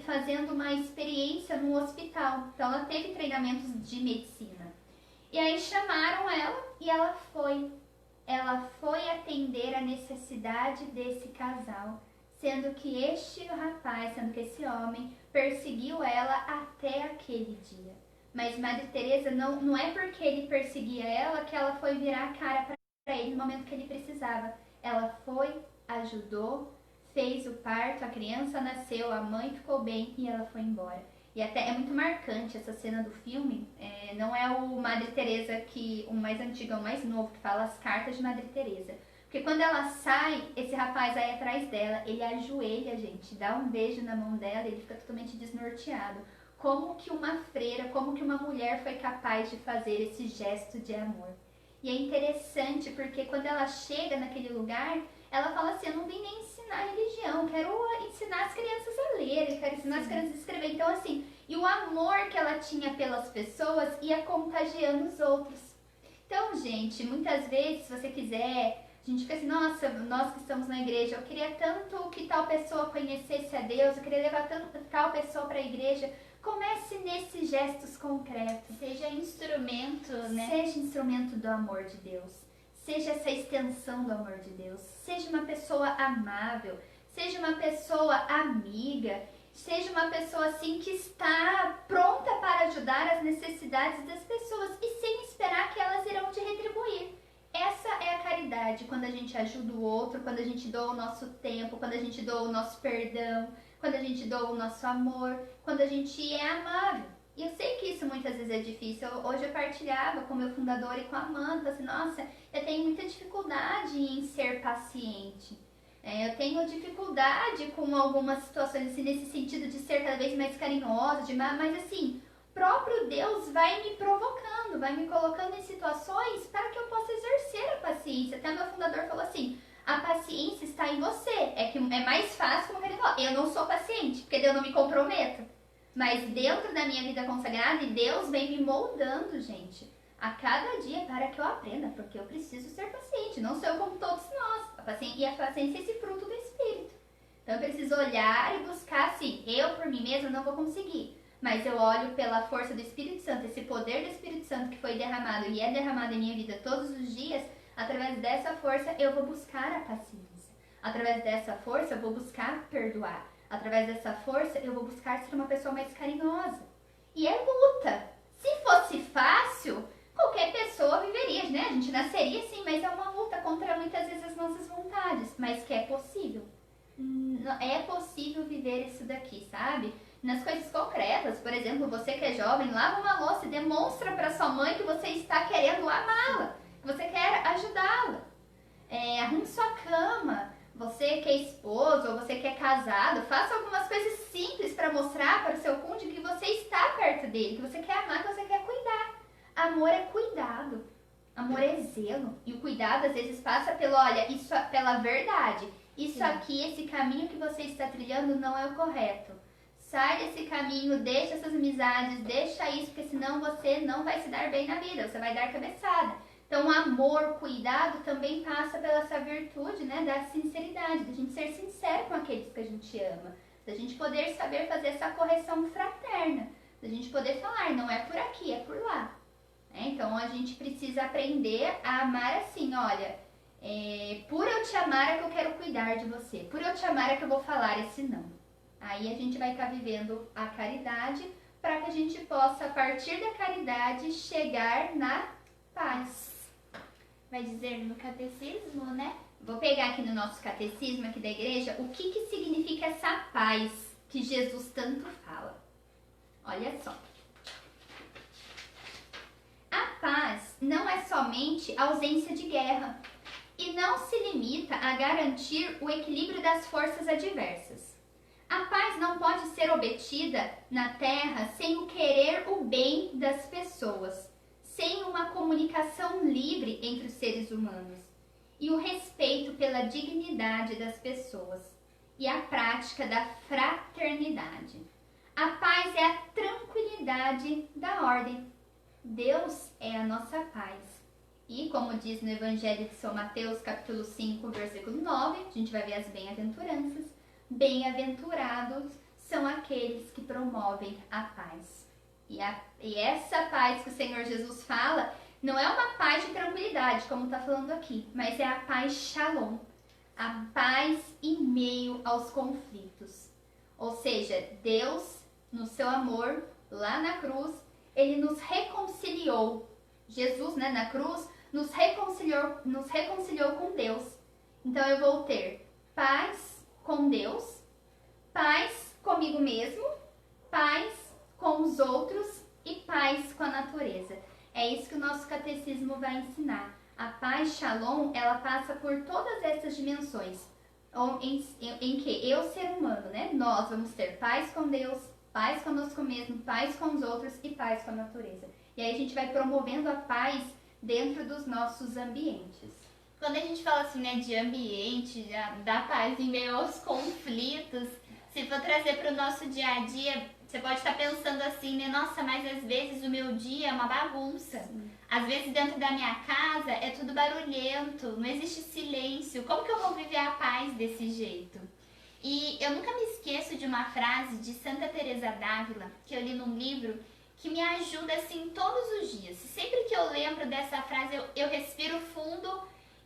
Speaker 2: fazendo uma experiência no hospital. Então ela teve treinamentos de medicina. E aí chamaram ela e ela foi. Ela foi atender a necessidade desse casal, sendo que sendo que esse homem perseguiu ela até aquele dia. Mas Madre Teresa não é porque ele perseguia ela que ela foi virar a cara para ele no momento que ele precisava. Ela foi, ajudou, fez o parto, a criança nasceu, a mãe ficou bem e ela foi embora. E até é muito marcante essa cena do filme. Não é o Madre Teresa o mais antigo, é o mais novo, que fala as cartas de Madre Teresa. Porque quando ela sai, esse rapaz vai atrás dela, ele ajoelha, gente, dá um beijo na mão dela e ele fica totalmente desnorteado. Como que uma freira, como que uma mulher foi capaz de fazer esse gesto de amor? E é interessante porque quando ela chega naquele lugar, ela fala assim, eu não vim nem ensinar religião, quero ensinar as crianças a ler, quero ensinar as crianças a escrever. Então assim, e o amor que ela tinha pelas pessoas ia contagiando os outros. Então, gente, muitas vezes, se você quiser A gente fica assim, nossa, nós que estamos na igreja, eu queria tanto que tal pessoa conhecesse a Deus, eu queria levar tanto tal pessoa para a igreja. Comece nesses gestos concretos.
Speaker 1: Seja instrumento, né?
Speaker 2: Seja instrumento do amor de Deus. Seja essa extensão do amor de Deus. Seja uma pessoa amável. Seja uma pessoa amiga. Seja uma pessoa assim que está pronta para ajudar as necessidades das pessoas e sem esperar que elas irão te retribuir. Essa é a caridade, quando a gente ajuda o outro, quando a gente doa o nosso tempo, quando a gente doa o nosso perdão, quando a gente doa o nosso amor, quando a gente é amável. E eu sei que isso muitas vezes é difícil. Hoje eu partilhava com o meu fundador e com a Amanda, assim, nossa, eu tenho muita dificuldade em ser paciente. Eu tenho dificuldade com algumas situações, assim, nesse sentido de ser cada vez mais carinhosa, mas assim, próprio Deus vai me provocando, vai me colocando em situações para que eu possa exercer a paciência. Até meu fundador falou assim, a paciência está em você. É que é mais fácil, como ele falou, eu não sou paciente, porque eu não me comprometo. Mas dentro da minha vida consagrada, Deus vem me moldando, gente, a cada dia para que eu aprenda, porque eu preciso ser paciente. Não sou eu como todos nós. E a paciência é esse fruto do Espírito. Então eu preciso olhar e buscar assim, eu por mim mesma não vou conseguir. Mas eu olho pela força do Espírito Santo, esse poder do Espírito Santo que foi derramado e é derramado em minha vida todos os dias. Através dessa força eu vou buscar a paciência. Através dessa força eu vou buscar perdoar. Através dessa força eu vou buscar ser uma pessoa mais carinhosa. E é luta. Se fosse fácil, qualquer pessoa viveria, né? A gente nasceria assim, mas é uma luta contra muitas vezes as nossas vontades. Mas que é possível. É possível viver isso daqui, sabe? Nas coisas concretas, por exemplo, você que é jovem, lava uma louça e demonstra para sua mãe que você está querendo amá-la, que você quer ajudá-la. Arrume sua cama, você que é esposo ou você que é casado, faça algumas coisas simples para mostrar para o seu cônjuge que você está perto dele, que você quer amar, que você quer cuidar. Amor é cuidado, amor é zelo. E o cuidado às vezes passa pela verdade. Isso aqui, esse caminho que você está trilhando não é o correto. Sai desse caminho, deixa essas amizades, deixa isso, porque senão você não vai se dar bem na vida, você vai dar cabeçada. Então, amor, cuidado também passa pela essa virtude, né, da sinceridade, da gente ser sincero com aqueles que a gente ama, da gente poder saber fazer essa correção fraterna, da gente poder falar, não é por aqui, é por lá. Então, a gente precisa aprender a amar assim, olha, por eu te amar é que eu quero cuidar de você, por eu te amar é que eu vou falar esse não. Aí a gente vai estar vivendo a caridade para que a gente possa, a partir da caridade, chegar na paz.
Speaker 1: Vai dizer no catecismo, né?
Speaker 2: Vou pegar aqui no nosso catecismo aqui da igreja o que significa essa paz que Jesus tanto fala. Olha só. A paz não é somente ausência de guerra e não se limita a garantir o equilíbrio das forças adversas. A paz não pode ser obtida na terra sem o querer o bem das pessoas, sem uma comunicação livre entre os seres humanos e o respeito pela dignidade das pessoas e a prática da fraternidade. A paz é a tranquilidade da ordem. Deus é a nossa paz. E como diz no Evangelho de São Mateus, capítulo 5, versículo 9, a gente vai ver as bem-aventuranças. Bem-aventurados são aqueles que promovem a paz. E essa paz que o Senhor Jesus fala não é uma paz de tranquilidade, como está falando aqui, mas é a paz shalom, a paz em meio aos conflitos. Ou seja, Deus, no seu amor, lá na cruz, ele nos reconciliou. Jesus, né, na cruz, nos reconciliou com Deus. Então eu vou ter paz com Deus, paz comigo mesmo, paz com os outros e paz com a natureza. É isso que o nosso catecismo vai ensinar. A paz Shalom, ela passa por todas essas dimensões, em que eu, ser humano, né, nós vamos ter paz com Deus, paz conosco mesmo, paz com os outros e paz com a natureza. E aí a gente vai promovendo a paz dentro dos nossos ambientes.
Speaker 1: Quando a gente fala assim, né, de ambiente, da paz em meio aos conflitos, se for trazer para o nosso dia a dia, Você pode estar pensando assim, né? Nossa, mas às vezes o meu dia é uma bagunça. Às vezes dentro da minha casa é tudo barulhento, não existe silêncio. Como que eu vou viver a paz desse jeito? E eu nunca me esqueço de uma frase de Santa Teresa d'Ávila, que eu li num livro, que me ajuda assim todos os dias. Sempre que eu lembro dessa frase, eu respiro fundo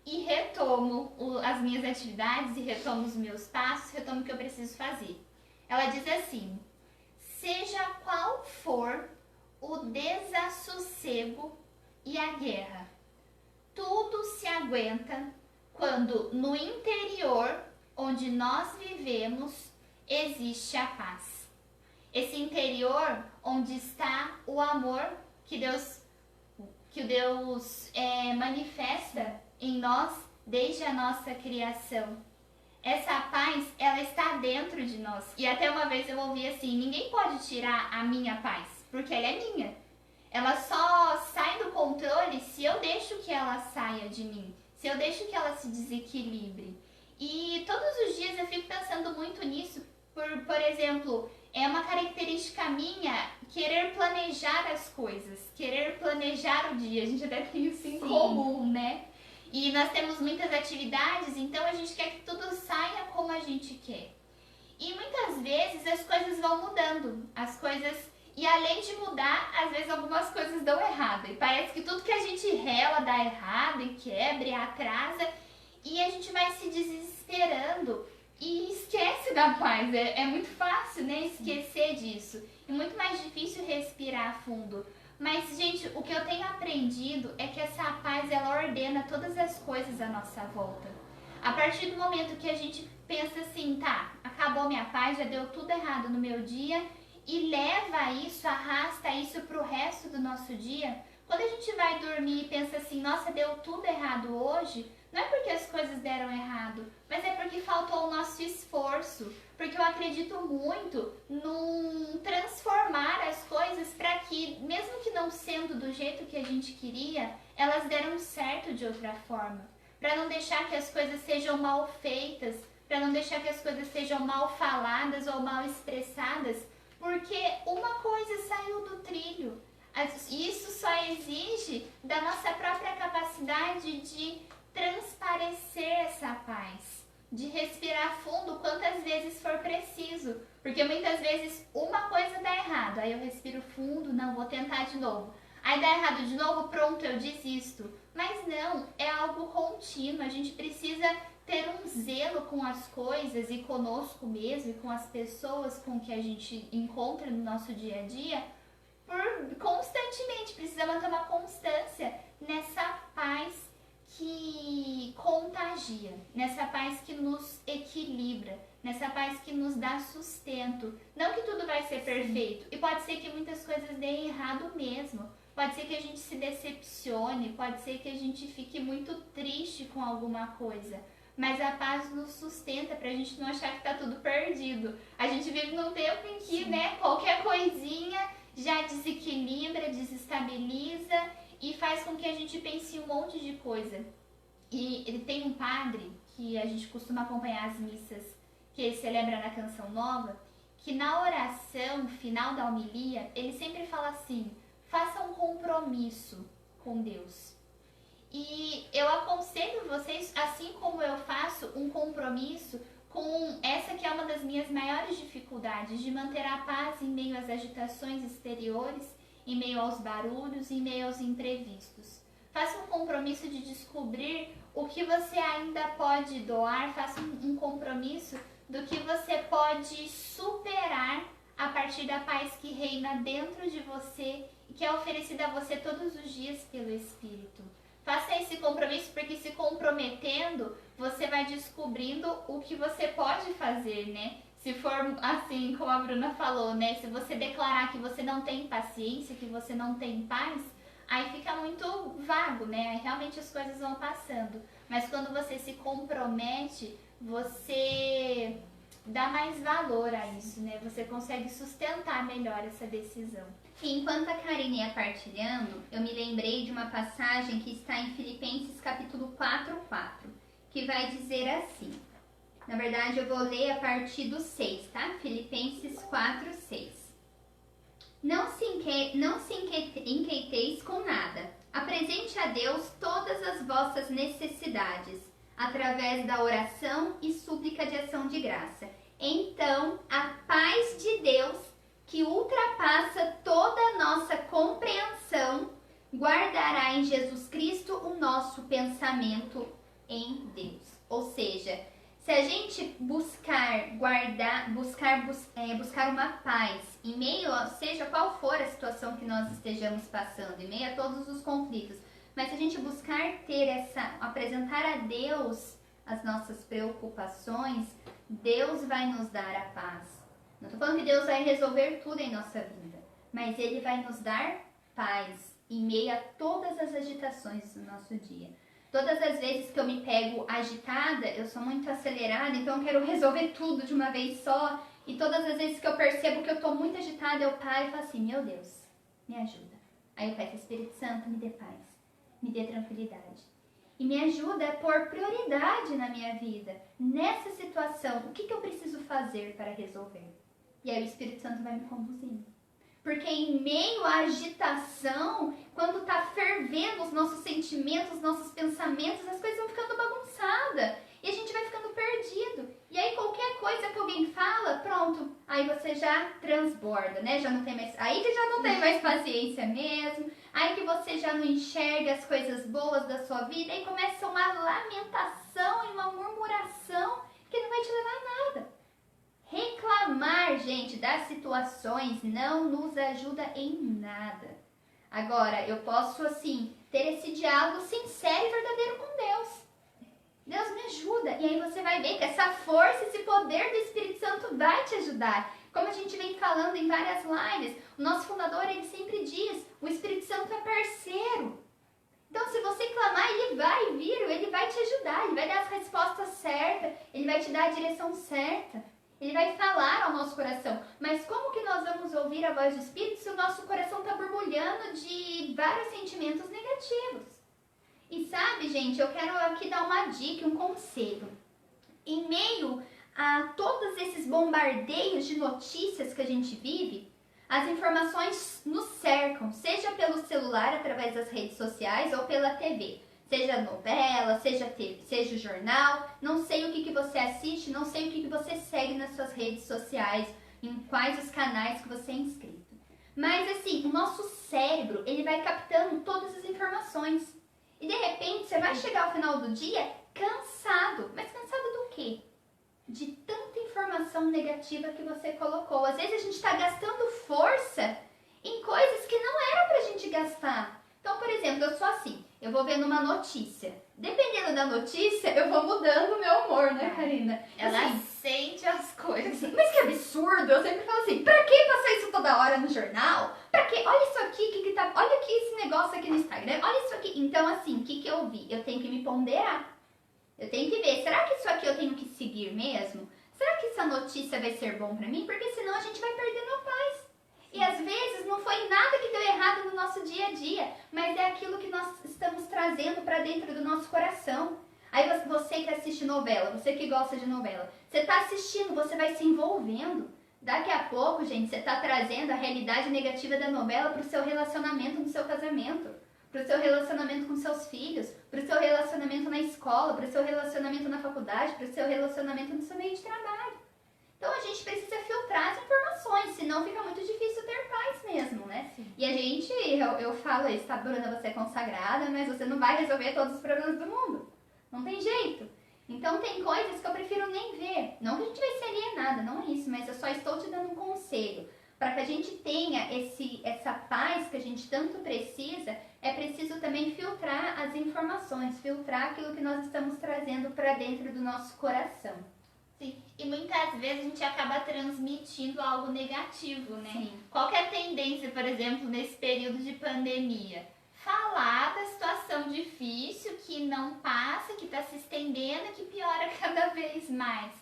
Speaker 1: e retomo as minhas atividades, e retomo os meus passos, retomo o que eu preciso fazer. Ela diz assim: seja qual for o desassossego e a guerra, tudo se aguenta quando no interior onde nós vivemos existe a paz. Esse interior onde está o amor que Deus manifesta em nós desde a nossa criação. Essa paz, ela está dentro de nós. E até uma vez eu ouvi assim: ninguém pode tirar a minha paz, porque ela é minha. Ela só sai do controle se eu deixo que ela saia de mim, se eu deixo que ela se desequilibre. E todos os dias eu fico pensando muito nisso. Por exemplo, é uma característica minha querer planejar as coisas, querer planejar o dia. A gente até tem isso em comum, né? E nós temos muitas atividades, então a gente quer que tudo saia como a gente quer. E muitas vezes as coisas vão mudando, e além de mudar, às vezes algumas coisas dão errado. E parece que tudo que a gente rela dá errado, e quebra, e atrasa, e a gente vai se desesperando e esquece da paz. É muito fácil, né, esquecer disso. E muito mais difícil respirar fundo. Mas, gente, o que eu tenho aprendido é que essa paz, ela ordena todas as coisas à nossa volta. A partir do momento que a gente pensa assim, tá, acabou minha paz, já deu tudo errado no meu dia, e leva isso, arrasta isso pro resto do nosso dia, quando a gente vai dormir e pensa assim, nossa, deu tudo errado hoje, não é porque as coisas deram errado, mas é porque faltou o nosso esforço. Porque eu acredito muito num transformar as coisas para que, mesmo que não sendo do jeito que a gente queria, elas deram certo de outra forma. Para não deixar que as coisas sejam mal feitas, para não deixar que as coisas sejam mal faladas ou mal expressadas, porque uma coisa saiu do trilho. Isso só exige da nossa própria capacidade de transparecer essa paz, de respirar fundo quantas vezes for preciso, porque muitas vezes uma coisa dá errado, aí eu respiro fundo, não, vou tentar de novo, aí dá errado de novo, pronto, eu desisto. Mas não, é algo contínuo, a gente precisa ter um zelo com as coisas e conosco mesmo e com as pessoas com que a gente encontra no nosso dia a dia, constantemente, precisa manter uma constância nessa paz que contagia, nessa paz que nos equilibra, nessa paz que nos dá sustento. Não que tudo vai ser perfeito, e pode ser que muitas coisas deem errado mesmo, pode ser que a gente se decepcione, pode ser que a gente fique muito triste com alguma coisa, mas a paz nos sustenta pra gente não achar que tá tudo perdido. A gente vive num tempo em que, né, qualquer coisinha já desequilibra, desestabiliza e faz com que a gente pense em um monte de coisa. E ele tem um padre, que a gente costuma acompanhar as missas, que ele celebra na Canção Nova, que na oração final da homilia, ele sempre fala assim: faça um compromisso com Deus. E eu aconselho vocês, assim como eu faço, um compromisso com essa que é uma das minhas maiores dificuldades, de manter a paz em meio às agitações exteriores, em meio aos barulhos, em meio aos imprevistos. Faça um compromisso de descobrir o que você ainda pode doar, faça um compromisso do que você pode superar a partir da paz que reina dentro de você e que é oferecida a você todos os dias pelo Espírito. Faça esse compromisso, porque se comprometendo, você vai descobrindo o que você pode fazer, né? Se for assim, como a Bruna falou, né? Se você declarar que você não tem paciência, que você não tem paz, aí fica muito vago, né? Aí realmente as coisas vão passando. Mas quando você se compromete, você dá mais valor a isso, né? Você consegue sustentar melhor essa decisão.
Speaker 2: Enquanto a Karine ia partilhando, eu me lembrei de uma passagem que está em Filipenses capítulo 4:4, que vai dizer assim. Na verdade, eu vou ler a partir do 6, tá? Filipenses 4:6. Não se inquieteis com nada. Apresente a Deus todas as vossas necessidades, através da oração e súplica de ação de graça. Então, a paz de Deus, que ultrapassa toda a nossa compreensão, guardará em Jesus Cristo o nosso pensamento em Deus. Ou seja, se a gente buscar uma paz em meio a, seja qual for a situação que nós estejamos passando, em meio a todos os conflitos, mas se a gente buscar apresentar a Deus as nossas preocupações, Deus vai nos dar a paz. Não estou falando que Deus vai resolver tudo em nossa vida, mas Ele vai nos dar paz em meio a todas as agitações do nosso dia. Todas as vezes que eu me pego agitada, eu sou muito acelerada, então eu quero resolver tudo de uma vez só. E todas as vezes que eu percebo que eu estou muito agitada, eu paro e falo assim, meu Deus, me ajuda. Aí eu peço, Espírito Santo, me dê paz, me dê tranquilidade. E me ajuda a pôr prioridade na minha vida. Nessa situação, o que eu preciso fazer para resolver? E aí o Espírito Santo vai me conduzindo. Porque em meio à agitação, quando está fervendo os nossos sentimentos, os nossos pensamentos, as coisas vão ficando bagunçadas. E a gente vai ficando perdido. E aí qualquer coisa que alguém fala, pronto, aí você já transborda, né? Aí que já não tem mais paciência mesmo. Aí que você já não enxerga as coisas boas da sua vida. Aí começa uma lamentação e uma murmuração que não vai te levar a nada. Reclamar, gente, das situações não nos ajuda em nada. Agora, eu posso, assim, ter esse diálogo sincero e verdadeiro com Deus. Deus me ajuda. E aí você vai ver que essa força, esse poder do Espírito Santo vai te ajudar. Como a gente vem falando em várias lives, o nosso fundador, ele sempre diz, o Espírito Santo é parceiro. Então, se você clamar, ele vai vir, ele vai te ajudar, ele vai dar as respostas certas, ele vai te dar a direção certa. Ele vai falar ao nosso coração. Mas como que nós vamos ouvir a voz do Espírito se o nosso coração está borbulhando de vários sentimentos negativos? E sabe, gente, eu quero aqui dar uma dica, um conselho. Em meio a todos esses bombardeios de notícias que a gente vive, as informações nos cercam, seja pelo celular, através das redes sociais ou pela TV. Seja novela, seja jornal, não sei o que você assiste, não sei o que você segue nas suas redes sociais, em quais os canais que você é inscrito. Mas assim, o nosso cérebro, ele vai captando todas as informações. E de repente, você vai chegar ao final do dia cansado. Mas cansado do quê? De tanta informação negativa que você colocou. Às vezes a gente está gastando força em coisas que não era pra gente gastar. Então, por exemplo, eu sou assim, eu vou vendo uma notícia. Dependendo da notícia, eu vou mudando o meu humor, né, Karina?
Speaker 1: Ela
Speaker 2: assim,
Speaker 1: sente as coisas.
Speaker 2: Mas que absurdo! Eu sempre falo assim, pra que passar isso toda hora no jornal? Pra quê? Olha isso aqui, olha aqui esse negócio aqui no Instagram, olha isso aqui. Então, assim, o que eu vi? Eu tenho que me ponderar. Eu tenho que ver, será que isso aqui eu tenho que seguir mesmo? Será que essa notícia vai ser bom pra mim? Porque senão a gente vai perdendo a paz. E às vezes não foi nada que deu errado no nosso dia a dia, mas é aquilo que nós estamos trazendo para dentro do nosso coração. Aí você que assiste novela, você que gosta de novela, você está assistindo, você vai se envolvendo. Daqui a pouco, gente, você está trazendo a realidade negativa da novela para o seu relacionamento no seu casamento, para o seu relacionamento com seus filhos, para o seu relacionamento na escola, para o seu relacionamento na faculdade, para o seu relacionamento no seu meio de trabalho. Então a gente precisa filtrar as informações, senão fica muito difícil ter paz mesmo, né?
Speaker 1: Sim.
Speaker 2: E a gente, eu falo isso, tá, Bruna, você é consagrada, mas você não vai resolver todos os problemas do mundo. Não tem jeito. Então tem coisas que eu prefiro nem ver. Não que a gente vai se alienar, não é isso, mas eu só estou te dando um conselho. Para que a gente tenha essa paz que a gente tanto precisa, é preciso também filtrar as informações, filtrar aquilo que nós estamos trazendo para dentro do nosso coração.
Speaker 1: Sim, e muitas vezes a gente acaba transmitindo algo negativo, né?
Speaker 2: Sim.
Speaker 1: Qual que é a tendência, por exemplo, nesse período de pandemia? Falar da situação difícil que não passa, que está se estendendo, que piora cada vez mais.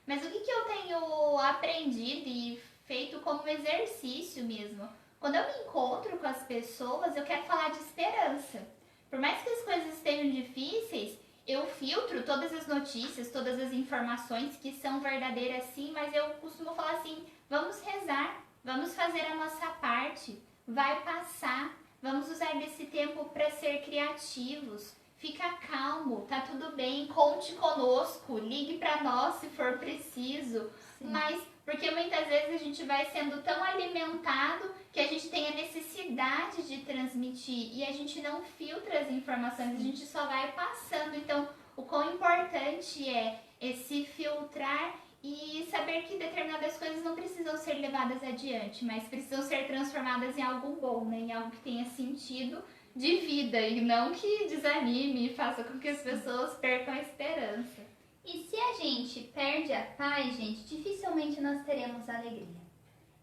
Speaker 1: Mas o que eu tenho aprendido e feito como exercício mesmo? Quando eu me encontro com as pessoas, eu quero falar de esperança. Por mais que as coisas estejam difíceis, eu filtro todas as notícias, todas as informações que são verdadeiras sim, mas eu costumo falar assim, vamos rezar. Vamos fazer a nossa parte. Vai passar. Vamos usar desse tempo para ser criativos. Fica calmo, tá tudo bem. Conte conosco, ligue para nós se for preciso.
Speaker 2: Sim.
Speaker 1: Mas porque muitas vezes a gente vai sendo tão alimentado que a gente tem a necessidade de transmitir e a gente não filtra as informações, a gente só vai passando. Então, o quão importante é esse filtrar e saber que determinadas coisas não precisam ser levadas adiante, mas precisam ser transformadas em algo bom, né? Em algo que tenha sentido de vida e não que desanime e faça com que as pessoas percam a esperança.
Speaker 2: E se a gente perde a paz, gente, dificilmente nós teremos alegria.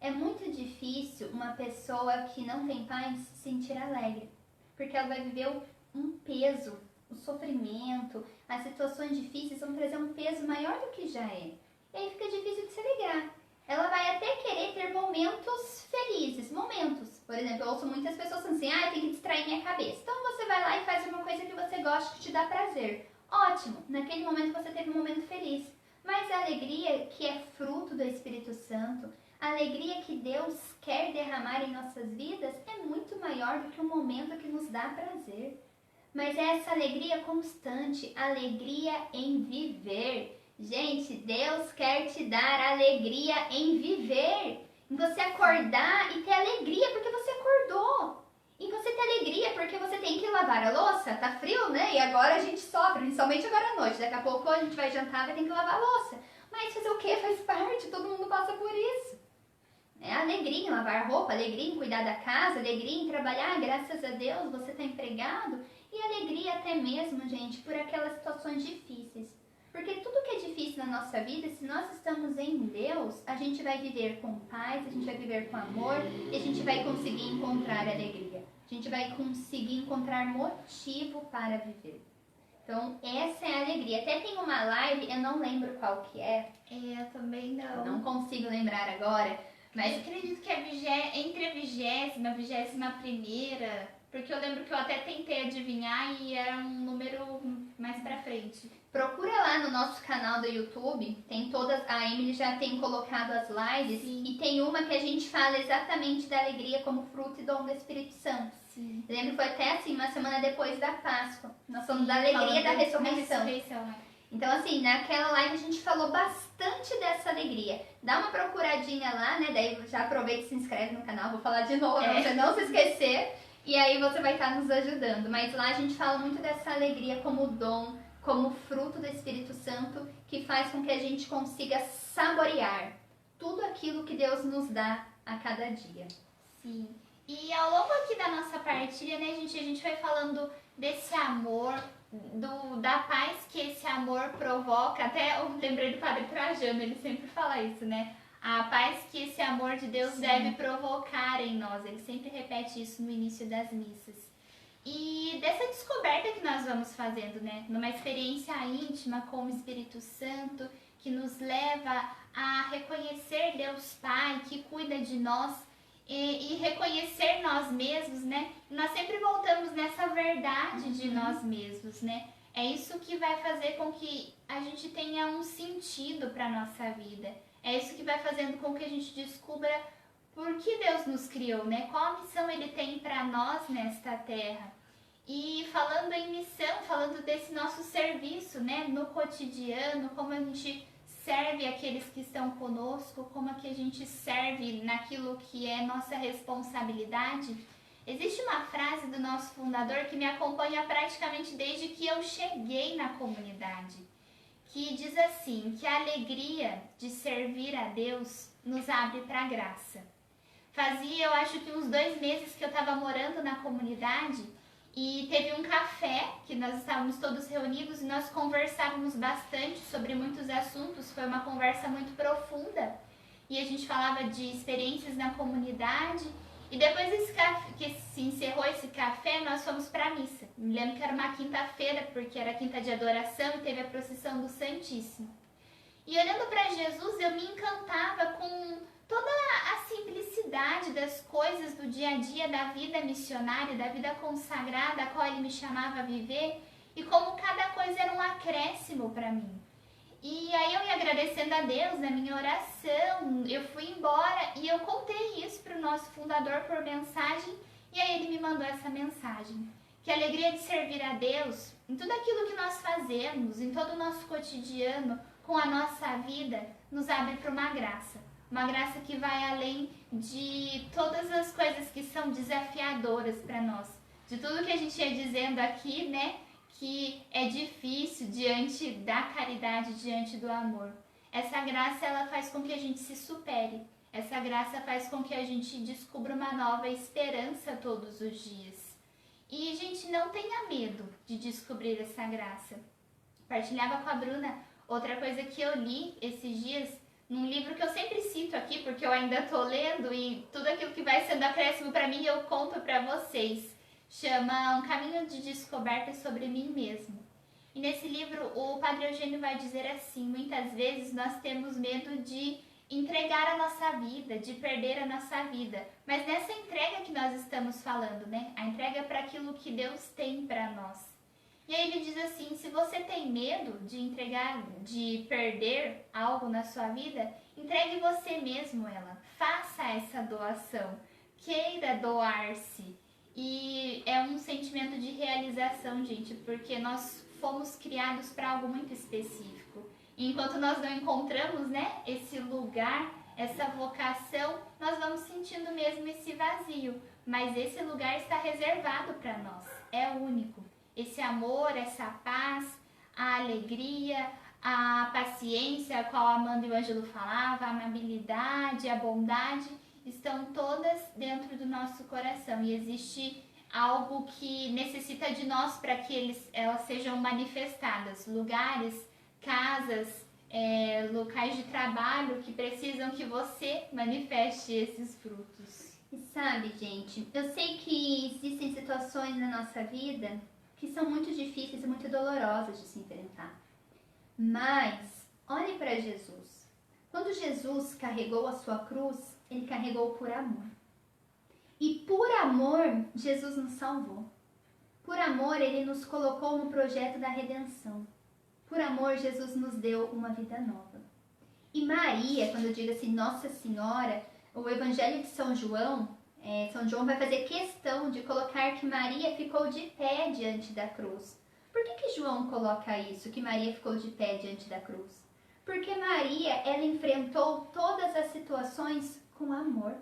Speaker 2: É muito difícil uma pessoa que não tem paz se sentir alegre, porque ela vai viver um peso, o sofrimento, as situações difíceis vão trazer um peso maior do que já é. E aí fica difícil de se alegrar. Ela vai até querer ter momentos felizes, momentos. Por exemplo, eu ouço muitas pessoas falando assim, tem que distrair minha cabeça. Então você vai lá e faz uma coisa que você gosta, que te dá prazer. Ótimo, naquele momento você teve um momento feliz. Mas a alegria que é fruto do Espírito Santo, a alegria que Deus quer derramar em nossas vidas é muito maior do que um momento que nos dá prazer. Mas é essa alegria constante, alegria em viver. Gente, Deus quer te dar alegria em viver. Em você acordar e ter alegria porque você acordou. Em você ter alegria porque você tem que lavar a louça. Tá frio, né? E agora a gente sofre, principalmente agora à noite. Daqui a pouco a gente vai jantar, vai ter que lavar a louça. Mas fazer o quê? Faz parte, todo mundo passa por isso. É alegria em lavar roupa, alegria em cuidar da casa, alegria em trabalhar. Graças a Deus você está empregado. E alegria até mesmo, gente, por aquelas situações difíceis. Porque tudo que é difícil na nossa vida, se nós estamos em Deus, a gente vai viver com paz, a gente vai viver com amor e a gente vai conseguir encontrar alegria. A gente vai conseguir encontrar motivo para viver. Então, essa é a alegria. Até tem uma live, eu não lembro qual que é.
Speaker 1: Eu também não.
Speaker 2: Não consigo lembrar agora. Mas
Speaker 1: eu acredito que é entre a 21ª, porque eu lembro que eu até tentei adivinhar e era um número mais pra frente.
Speaker 2: Procura lá no nosso canal do YouTube, tem todas, a Emily já tem colocado as lives. Sim. E tem uma que a gente fala exatamente da alegria como fruto e dom do Espírito Santo.
Speaker 1: Sim.
Speaker 2: Eu lembro que foi até assim, uma semana depois da Páscoa. Nós falamos da alegria da ressurreição. Então assim, naquela live a gente falou bastante dessa alegria. Dá uma procuradinha lá, né? Daí já aproveita e se inscreve no canal, vou falar de novo pra você não se esquecer. E aí você vai estar nos ajudando. Mas lá a gente fala muito dessa alegria como dom, como fruto do Espírito Santo, que faz com que a gente consiga saborear tudo aquilo que Deus nos dá a cada dia.
Speaker 1: Sim. E ao longo aqui da nossa partilha, né, a gente vai falando desse amor, da paz que esse amor provoca. Até eu lembrei do Padre Trajano, ele sempre fala isso, né? A paz que esse amor de Deus deve provocar em nós. Ele sempre repete isso no início das missas. E dessa descoberta que nós vamos fazendo, né? Numa experiência íntima com o Espírito Santo, que nos leva a reconhecer Deus Pai, que cuida de nós, e reconhecer nós mesmos, né? Nós sempre voltamos nessa verdade de nós mesmos, né? É isso que vai fazer com que a gente tenha um sentido para a nossa vida. É isso que vai fazendo com que a gente descubra por que Deus nos criou, né? Qual a missão Ele tem para nós nesta terra. E falando em missão, falando desse nosso serviço, né? No cotidiano, como a gente serve aqueles que estão conosco, como é que a gente serve naquilo que é nossa responsabilidade. Existe uma frase do nosso fundador que me acompanha praticamente desde que eu cheguei na comunidade, que diz assim, que a alegria de servir a Deus nos abre para a graça. Fazia, eu acho que uns 2 meses que eu estava morando na comunidade e teve um café que nós estávamos todos reunidos e nós conversávamos bastante sobre muitos assuntos. Foi uma conversa muito profunda e a gente falava de experiências na comunidade. E depois que se encerrou esse café, nós fomos para a missa. Me lembro que era uma quinta-feira, porque era quinta de adoração e teve a procissão do Santíssimo. E olhando para Jesus, eu me encantava com toda a simplicidade das coisas do dia a dia da vida missionária, da vida consagrada, a qual Ele me chamava a viver, e como cada coisa era um acréscimo para mim. E aí eu ia agradecendo a Deus na minha oração, eu fui embora e eu contei isso para o nosso fundador por mensagem, e aí ele me mandou essa mensagem. Que a alegria de servir a Deus, em tudo aquilo que nós fazemos, em todo o nosso cotidiano, com a nossa vida, nos abre para uma graça. Uma graça que vai além de todas as coisas que são desafiadoras para nós. De tudo que a gente ia dizendo aqui, né? Que é difícil diante da caridade, diante do amor. Essa graça, ela faz com que a gente se supere. Essa graça faz com que a gente descubra uma nova esperança todos os dias. E, gente, não tenha medo de descobrir essa graça. Partilhava com a Bruna outra coisa que eu li esses dias, num livro que eu sempre cito aqui, porque eu ainda estou lendo e tudo aquilo que vai sendo acréscimo para mim eu conto para vocês. Chama Um Caminho de Descoberta sobre Mim Mesmo. E nesse livro o Padre Eugênio vai dizer assim, muitas vezes nós temos medo de entregar a nossa vida, de perder a nossa vida. Mas nessa entrega que nós estamos falando, né? A entrega para aquilo que Deus tem para nós. E aí ele diz assim, se você tem medo de entregar, de perder algo na sua vida, entregue você mesmo ela. Faça essa doação. Queira doar-se. E é um sentimento de realização, gente, porque nós fomos criados para algo muito específico. E enquanto nós não encontramos, né, esse lugar, essa vocação, nós vamos sentindo mesmo esse vazio. Mas esse lugar está reservado para nós, é único. Esse amor, essa paz, a alegria, a paciência, a qual a Amanda e o Ângelo falavam, a amabilidade, a bondade, estão todas dentro do nosso coração e existe algo que necessita de nós para que elas sejam manifestadas, lugares, casas, locais de trabalho que precisam que você manifeste esses frutos.
Speaker 2: E sabe, gente, eu sei que existem situações na nossa vida que são muito difíceis e muito dolorosas de se enfrentar, mas olhe para Jesus. Quando Jesus carregou a sua cruz, ele carregou por amor. E por amor, Jesus nos salvou. Por amor, ele nos colocou no projeto da redenção. Por amor, Jesus nos deu uma vida nova. E Maria, quando eu digo assim, Nossa Senhora, o Evangelho de São João vai fazer questão de colocar que Maria ficou de pé diante da cruz. Por que João coloca isso, que Maria ficou de pé diante da cruz? Porque Maria, ela enfrentou todas as situações com amor.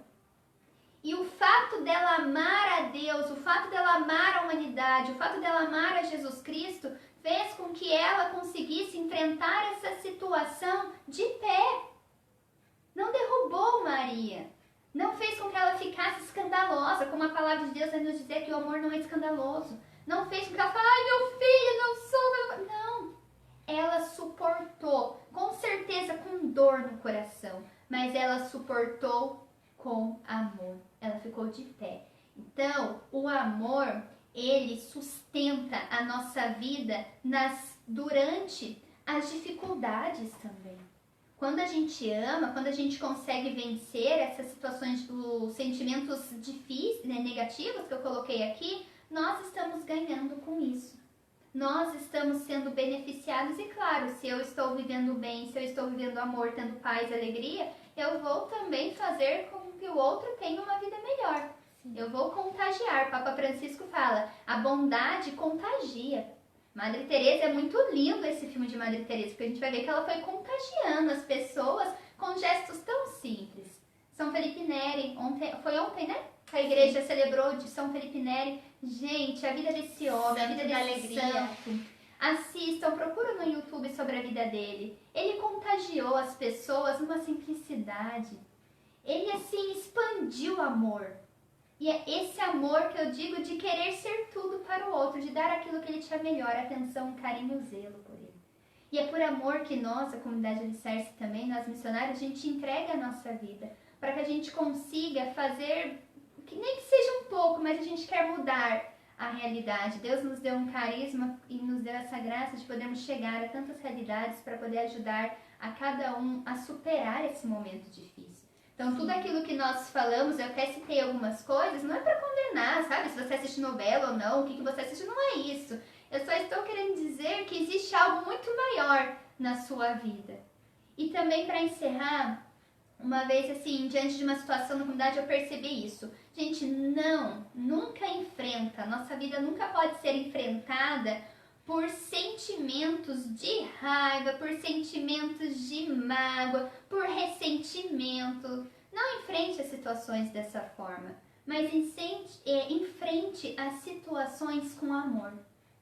Speaker 2: E o fato dela amar a Deus, o fato dela amar a humanidade, o fato dela amar a Jesus Cristo, fez com que ela conseguisse enfrentar essa situação de pé. Não derrubou Maria. Não fez com que ela ficasse escandalosa, como a palavra de Deus vai nos dizer que o amor não é escandaloso. Não fez com que ela falasse, ai meu filho, não sou... Não. Ela suportou, com certeza com dor no coração, mas ela suportou com amor. Ela ficou de pé. Então, o amor, ele sustenta a nossa vida durante as dificuldades também. Quando a gente ama, quando a gente consegue vencer essas situações, os sentimentos difíceis, né, negativos que eu coloquei aqui, nós estamos ganhando com isso. Nós estamos sendo beneficiados e, claro, se eu estou vivendo bem, se eu estou vivendo amor, tendo paz e alegria, eu vou também fazer com que o outro tenha uma vida melhor. Sim. Eu vou contagiar. Papa Francisco fala, a bondade contagia. Madre Teresa, é muito lindo esse filme de Madre Teresa, porque a gente vai ver que ela foi contagiando as pessoas com gestos tão simples. São Felipe Neri, foi ontem, né? A igreja celebrou de São Felipe Neri. Gente, a vida desse homem, a vida desse santo. Assistam, procuram no YouTube sobre a vida dele. Ele contagiou as pessoas numa simplicidade. Ele, assim, expandiu o amor. E é esse amor que eu digo de querer ser tudo para o outro, de dar aquilo que ele tinha melhor, atenção, carinho, zelo por ele. E é por amor que nós, a comunidade Alicerce também, nós missionários, a gente entrega a nossa vida, para que a gente consiga fazer, que nem que seja um pouco, mas a gente quer mudar a realidade. Deus nos deu um carisma e nos deu essa graça de podermos chegar a tantas realidades para poder ajudar a cada um a superar esse momento difícil. Então, tudo aquilo que nós falamos, eu até citei algumas coisas, não é para condenar, sabe? Se você assiste novela ou não, o que você assiste, não é isso. Eu só estou querendo dizer que existe algo muito maior na sua vida. E também para encerrar, uma vez assim, diante de uma situação na comunidade, eu percebi isso. Gente, nunca enfrenta, nossa vida nunca pode ser enfrentada por sentimentos de raiva, por sentimentos de mágoa, por ressentimento. Não enfrente as situações dessa forma, mas enfrente as situações com amor,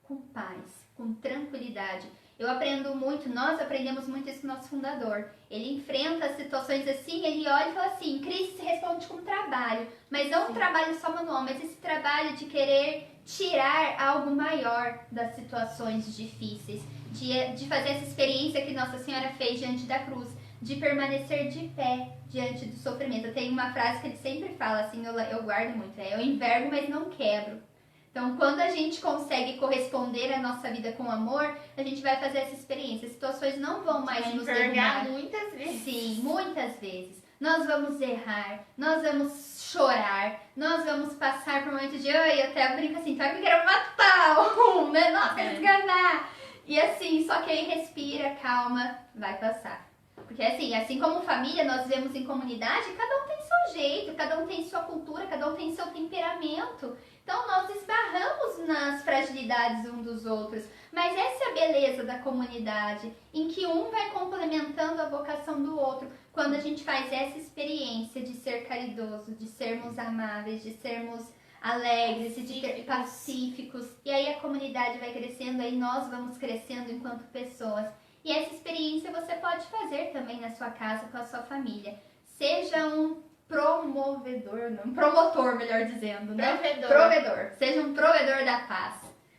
Speaker 2: com paz, com tranquilidade. Eu aprendo muito, nós aprendemos muito isso com o nosso fundador. Ele enfrenta as situações assim, ele olha e fala assim, crise se responde com trabalho, mas não um trabalho só manual, mas esse trabalho de querer tirar algo maior das situações difíceis, de fazer essa experiência que Nossa Senhora fez diante da cruz, de permanecer de pé diante do sofrimento. Tem uma frase que ele sempre fala, assim, eu guardo muito, eu envergo, mas não quebro. Então, quando a gente consegue corresponder à nossa vida com amor, a gente vai fazer essa experiência. As situações não vão mais nos derrubar.
Speaker 1: Muitas vezes.
Speaker 2: Sim, muitas vezes. Nós vamos errar, nós vamos chorar, nós vamos passar por um momento de... Ai, eu até brinco assim, tá que eu quero matar um, né? Nossa, quero esganar. E assim, só que aí respira, calma, vai passar. Porque assim como família, nós vivemos em comunidade, cada um tem seu jeito, cada um tem sua cultura, cada um tem seu temperamento. Então nós esbarramos nas fragilidades um dos outros. Mas essa é a beleza da comunidade, em que um vai complementando a vocação do outro. Quando a gente faz essa experiência de ser caridoso, de sermos amáveis, de sermos alegres, de ser pacíficos. E aí a comunidade vai crescendo, aí nós vamos crescendo enquanto pessoas. E essa experiência você pode fazer também na sua casa, com a sua família. Seja um promotor, melhor dizendo, né? Provedor. Seja um provedor da paz.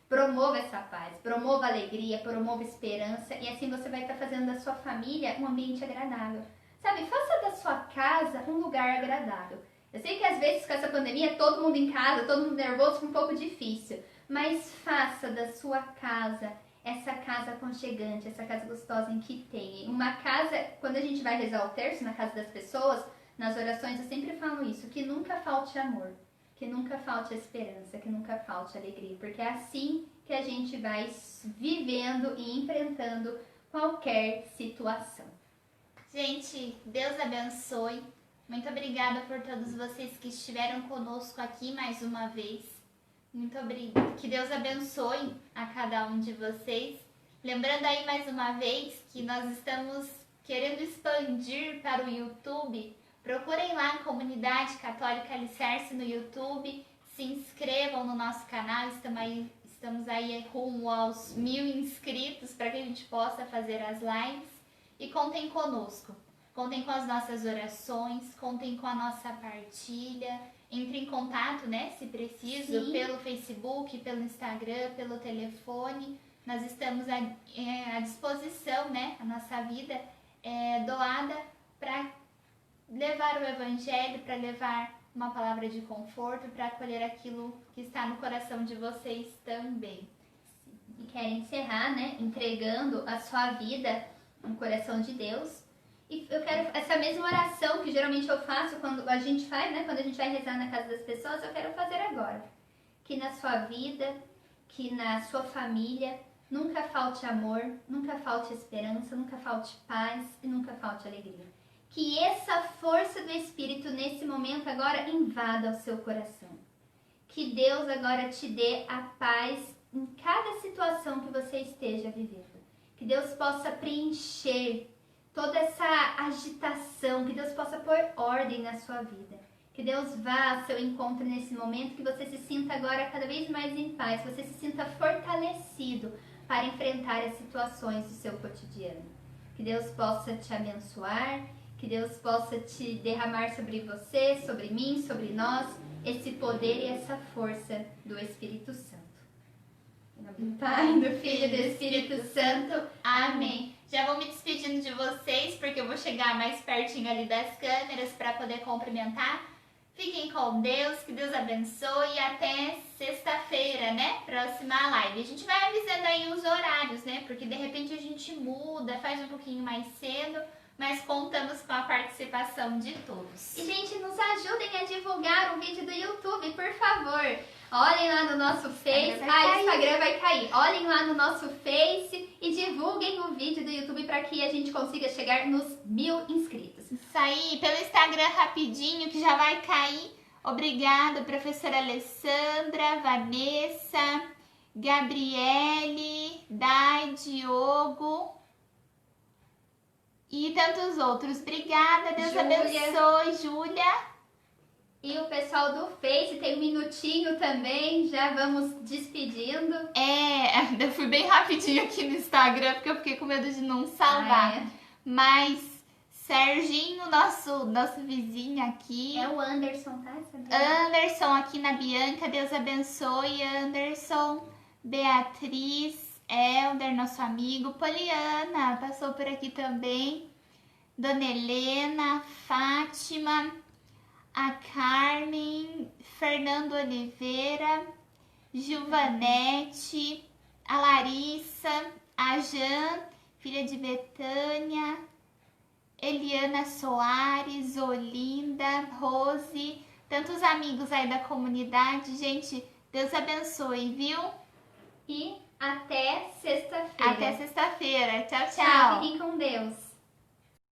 Speaker 2: Promova essa paz, promova a alegria, promova a esperança. E assim você vai estar fazendo da sua família um ambiente agradável. Sabe, faça da sua casa um lugar agradável. Eu sei que às vezes com essa pandemia, todo mundo em casa, todo mundo nervoso, fica um pouco difícil. Mas faça da sua casa essa casa aconchegante, essa casa gostosa em que tem. Uma casa, quando a gente vai rezar o terço na casa das pessoas, nas orações eu sempre falo isso, que nunca falte amor, que nunca falte esperança, que nunca falte alegria, porque é assim que a gente vai vivendo e enfrentando qualquer situação.
Speaker 1: Gente, Deus abençoe. Muito obrigada por todos vocês que estiveram conosco aqui mais uma vez. Muito obrigada. Que Deus abençoe a cada um de vocês. Lembrando aí mais uma vez que nós estamos querendo expandir para o YouTube. Procurem lá a Comunidade Católica Alicerce no YouTube. Se inscrevam no nosso canal. Estamos aí rumo aos 1000 inscritos para que a gente possa fazer as lives. E contem conosco. Contem com as nossas orações. Contem com a nossa partilha. Entre em contato, né, se preciso, pelo Facebook, pelo Instagram, pelo telefone. Nós estamos à disposição, né? A nossa vida é doada para levar o Evangelho, para levar uma palavra de conforto, para acolher aquilo que está no coração de vocês também.
Speaker 2: E quero encerrar, né, entregando a sua vida no coração de Deus. E eu quero essa mesma oração que geralmente eu faço quando a gente faz, né? Quando a gente vai rezar na casa das pessoas, eu quero fazer agora. Que na sua vida, que na sua família, nunca falte amor, nunca falte esperança, nunca falte paz e nunca falte alegria. Que essa força do Espírito nesse momento agora invada o seu coração. Que Deus agora te dê a paz em cada situação que você esteja vivendo. Que Deus possa preencher toda essa agitação, que Deus possa pôr ordem na sua vida. Que Deus vá ao seu encontro nesse momento, que você se sinta agora cada vez mais em paz, que você se sinta fortalecido para enfrentar as situações do seu cotidiano. Que Deus possa te abençoar, que Deus possa te derramar sobre você, sobre mim, sobre nós, esse poder e essa força do Espírito Santo. Em nome do Pai, do Filho e do Espírito Santo. Amém.
Speaker 1: Já vou me despedindo de vocês, porque eu vou chegar mais pertinho ali das câmeras para poder cumprimentar. Fiquem com Deus, que Deus abençoe e até sexta-feira, né? Próxima live. A gente vai avisando aí os horários, né? Porque de repente a gente muda, faz um pouquinho mais cedo, mas contamos com a participação de todos.
Speaker 2: E, gente, nos ajudem a divulgar o vídeo do YouTube, por favor. Olhem lá no nosso Face. O Instagram vai cair. Olhem lá no nosso Face e divulguem o vídeo do YouTube para que a gente consiga chegar nos 1000 inscritos.
Speaker 1: Isso aí, pelo Instagram rapidinho, que já vai cair. Obrigada, professora Alessandra, Vanessa, Gabriele, Dai, Diogo e tantos outros. Obrigada, Deus
Speaker 2: Júlia.
Speaker 1: abençoe, Júlia.
Speaker 2: E o pessoal do Face tem um minutinho também, já vamos despedindo.
Speaker 1: Eu fui bem rapidinho aqui no Instagram, porque eu fiquei com medo de não salvar. Mas Serginho, nosso vizinho aqui.
Speaker 2: É o Anderson, tá?
Speaker 1: Anderson aqui na Bianca, Deus abençoe, Anderson. Beatriz, Helder, nosso amigo. Poliana, passou por aqui também. Dona Helena, Fátima, a Carmen, Fernando Oliveira, Gilvanete, a Larissa, a Jan, filha de Betânia, Eliana Soares, Olinda, Rose, tantos amigos aí da comunidade. Gente, Deus abençoe, viu?
Speaker 2: E até sexta-feira.
Speaker 1: Até sexta-feira. Tchau, tchau.
Speaker 2: Fiquem com Deus.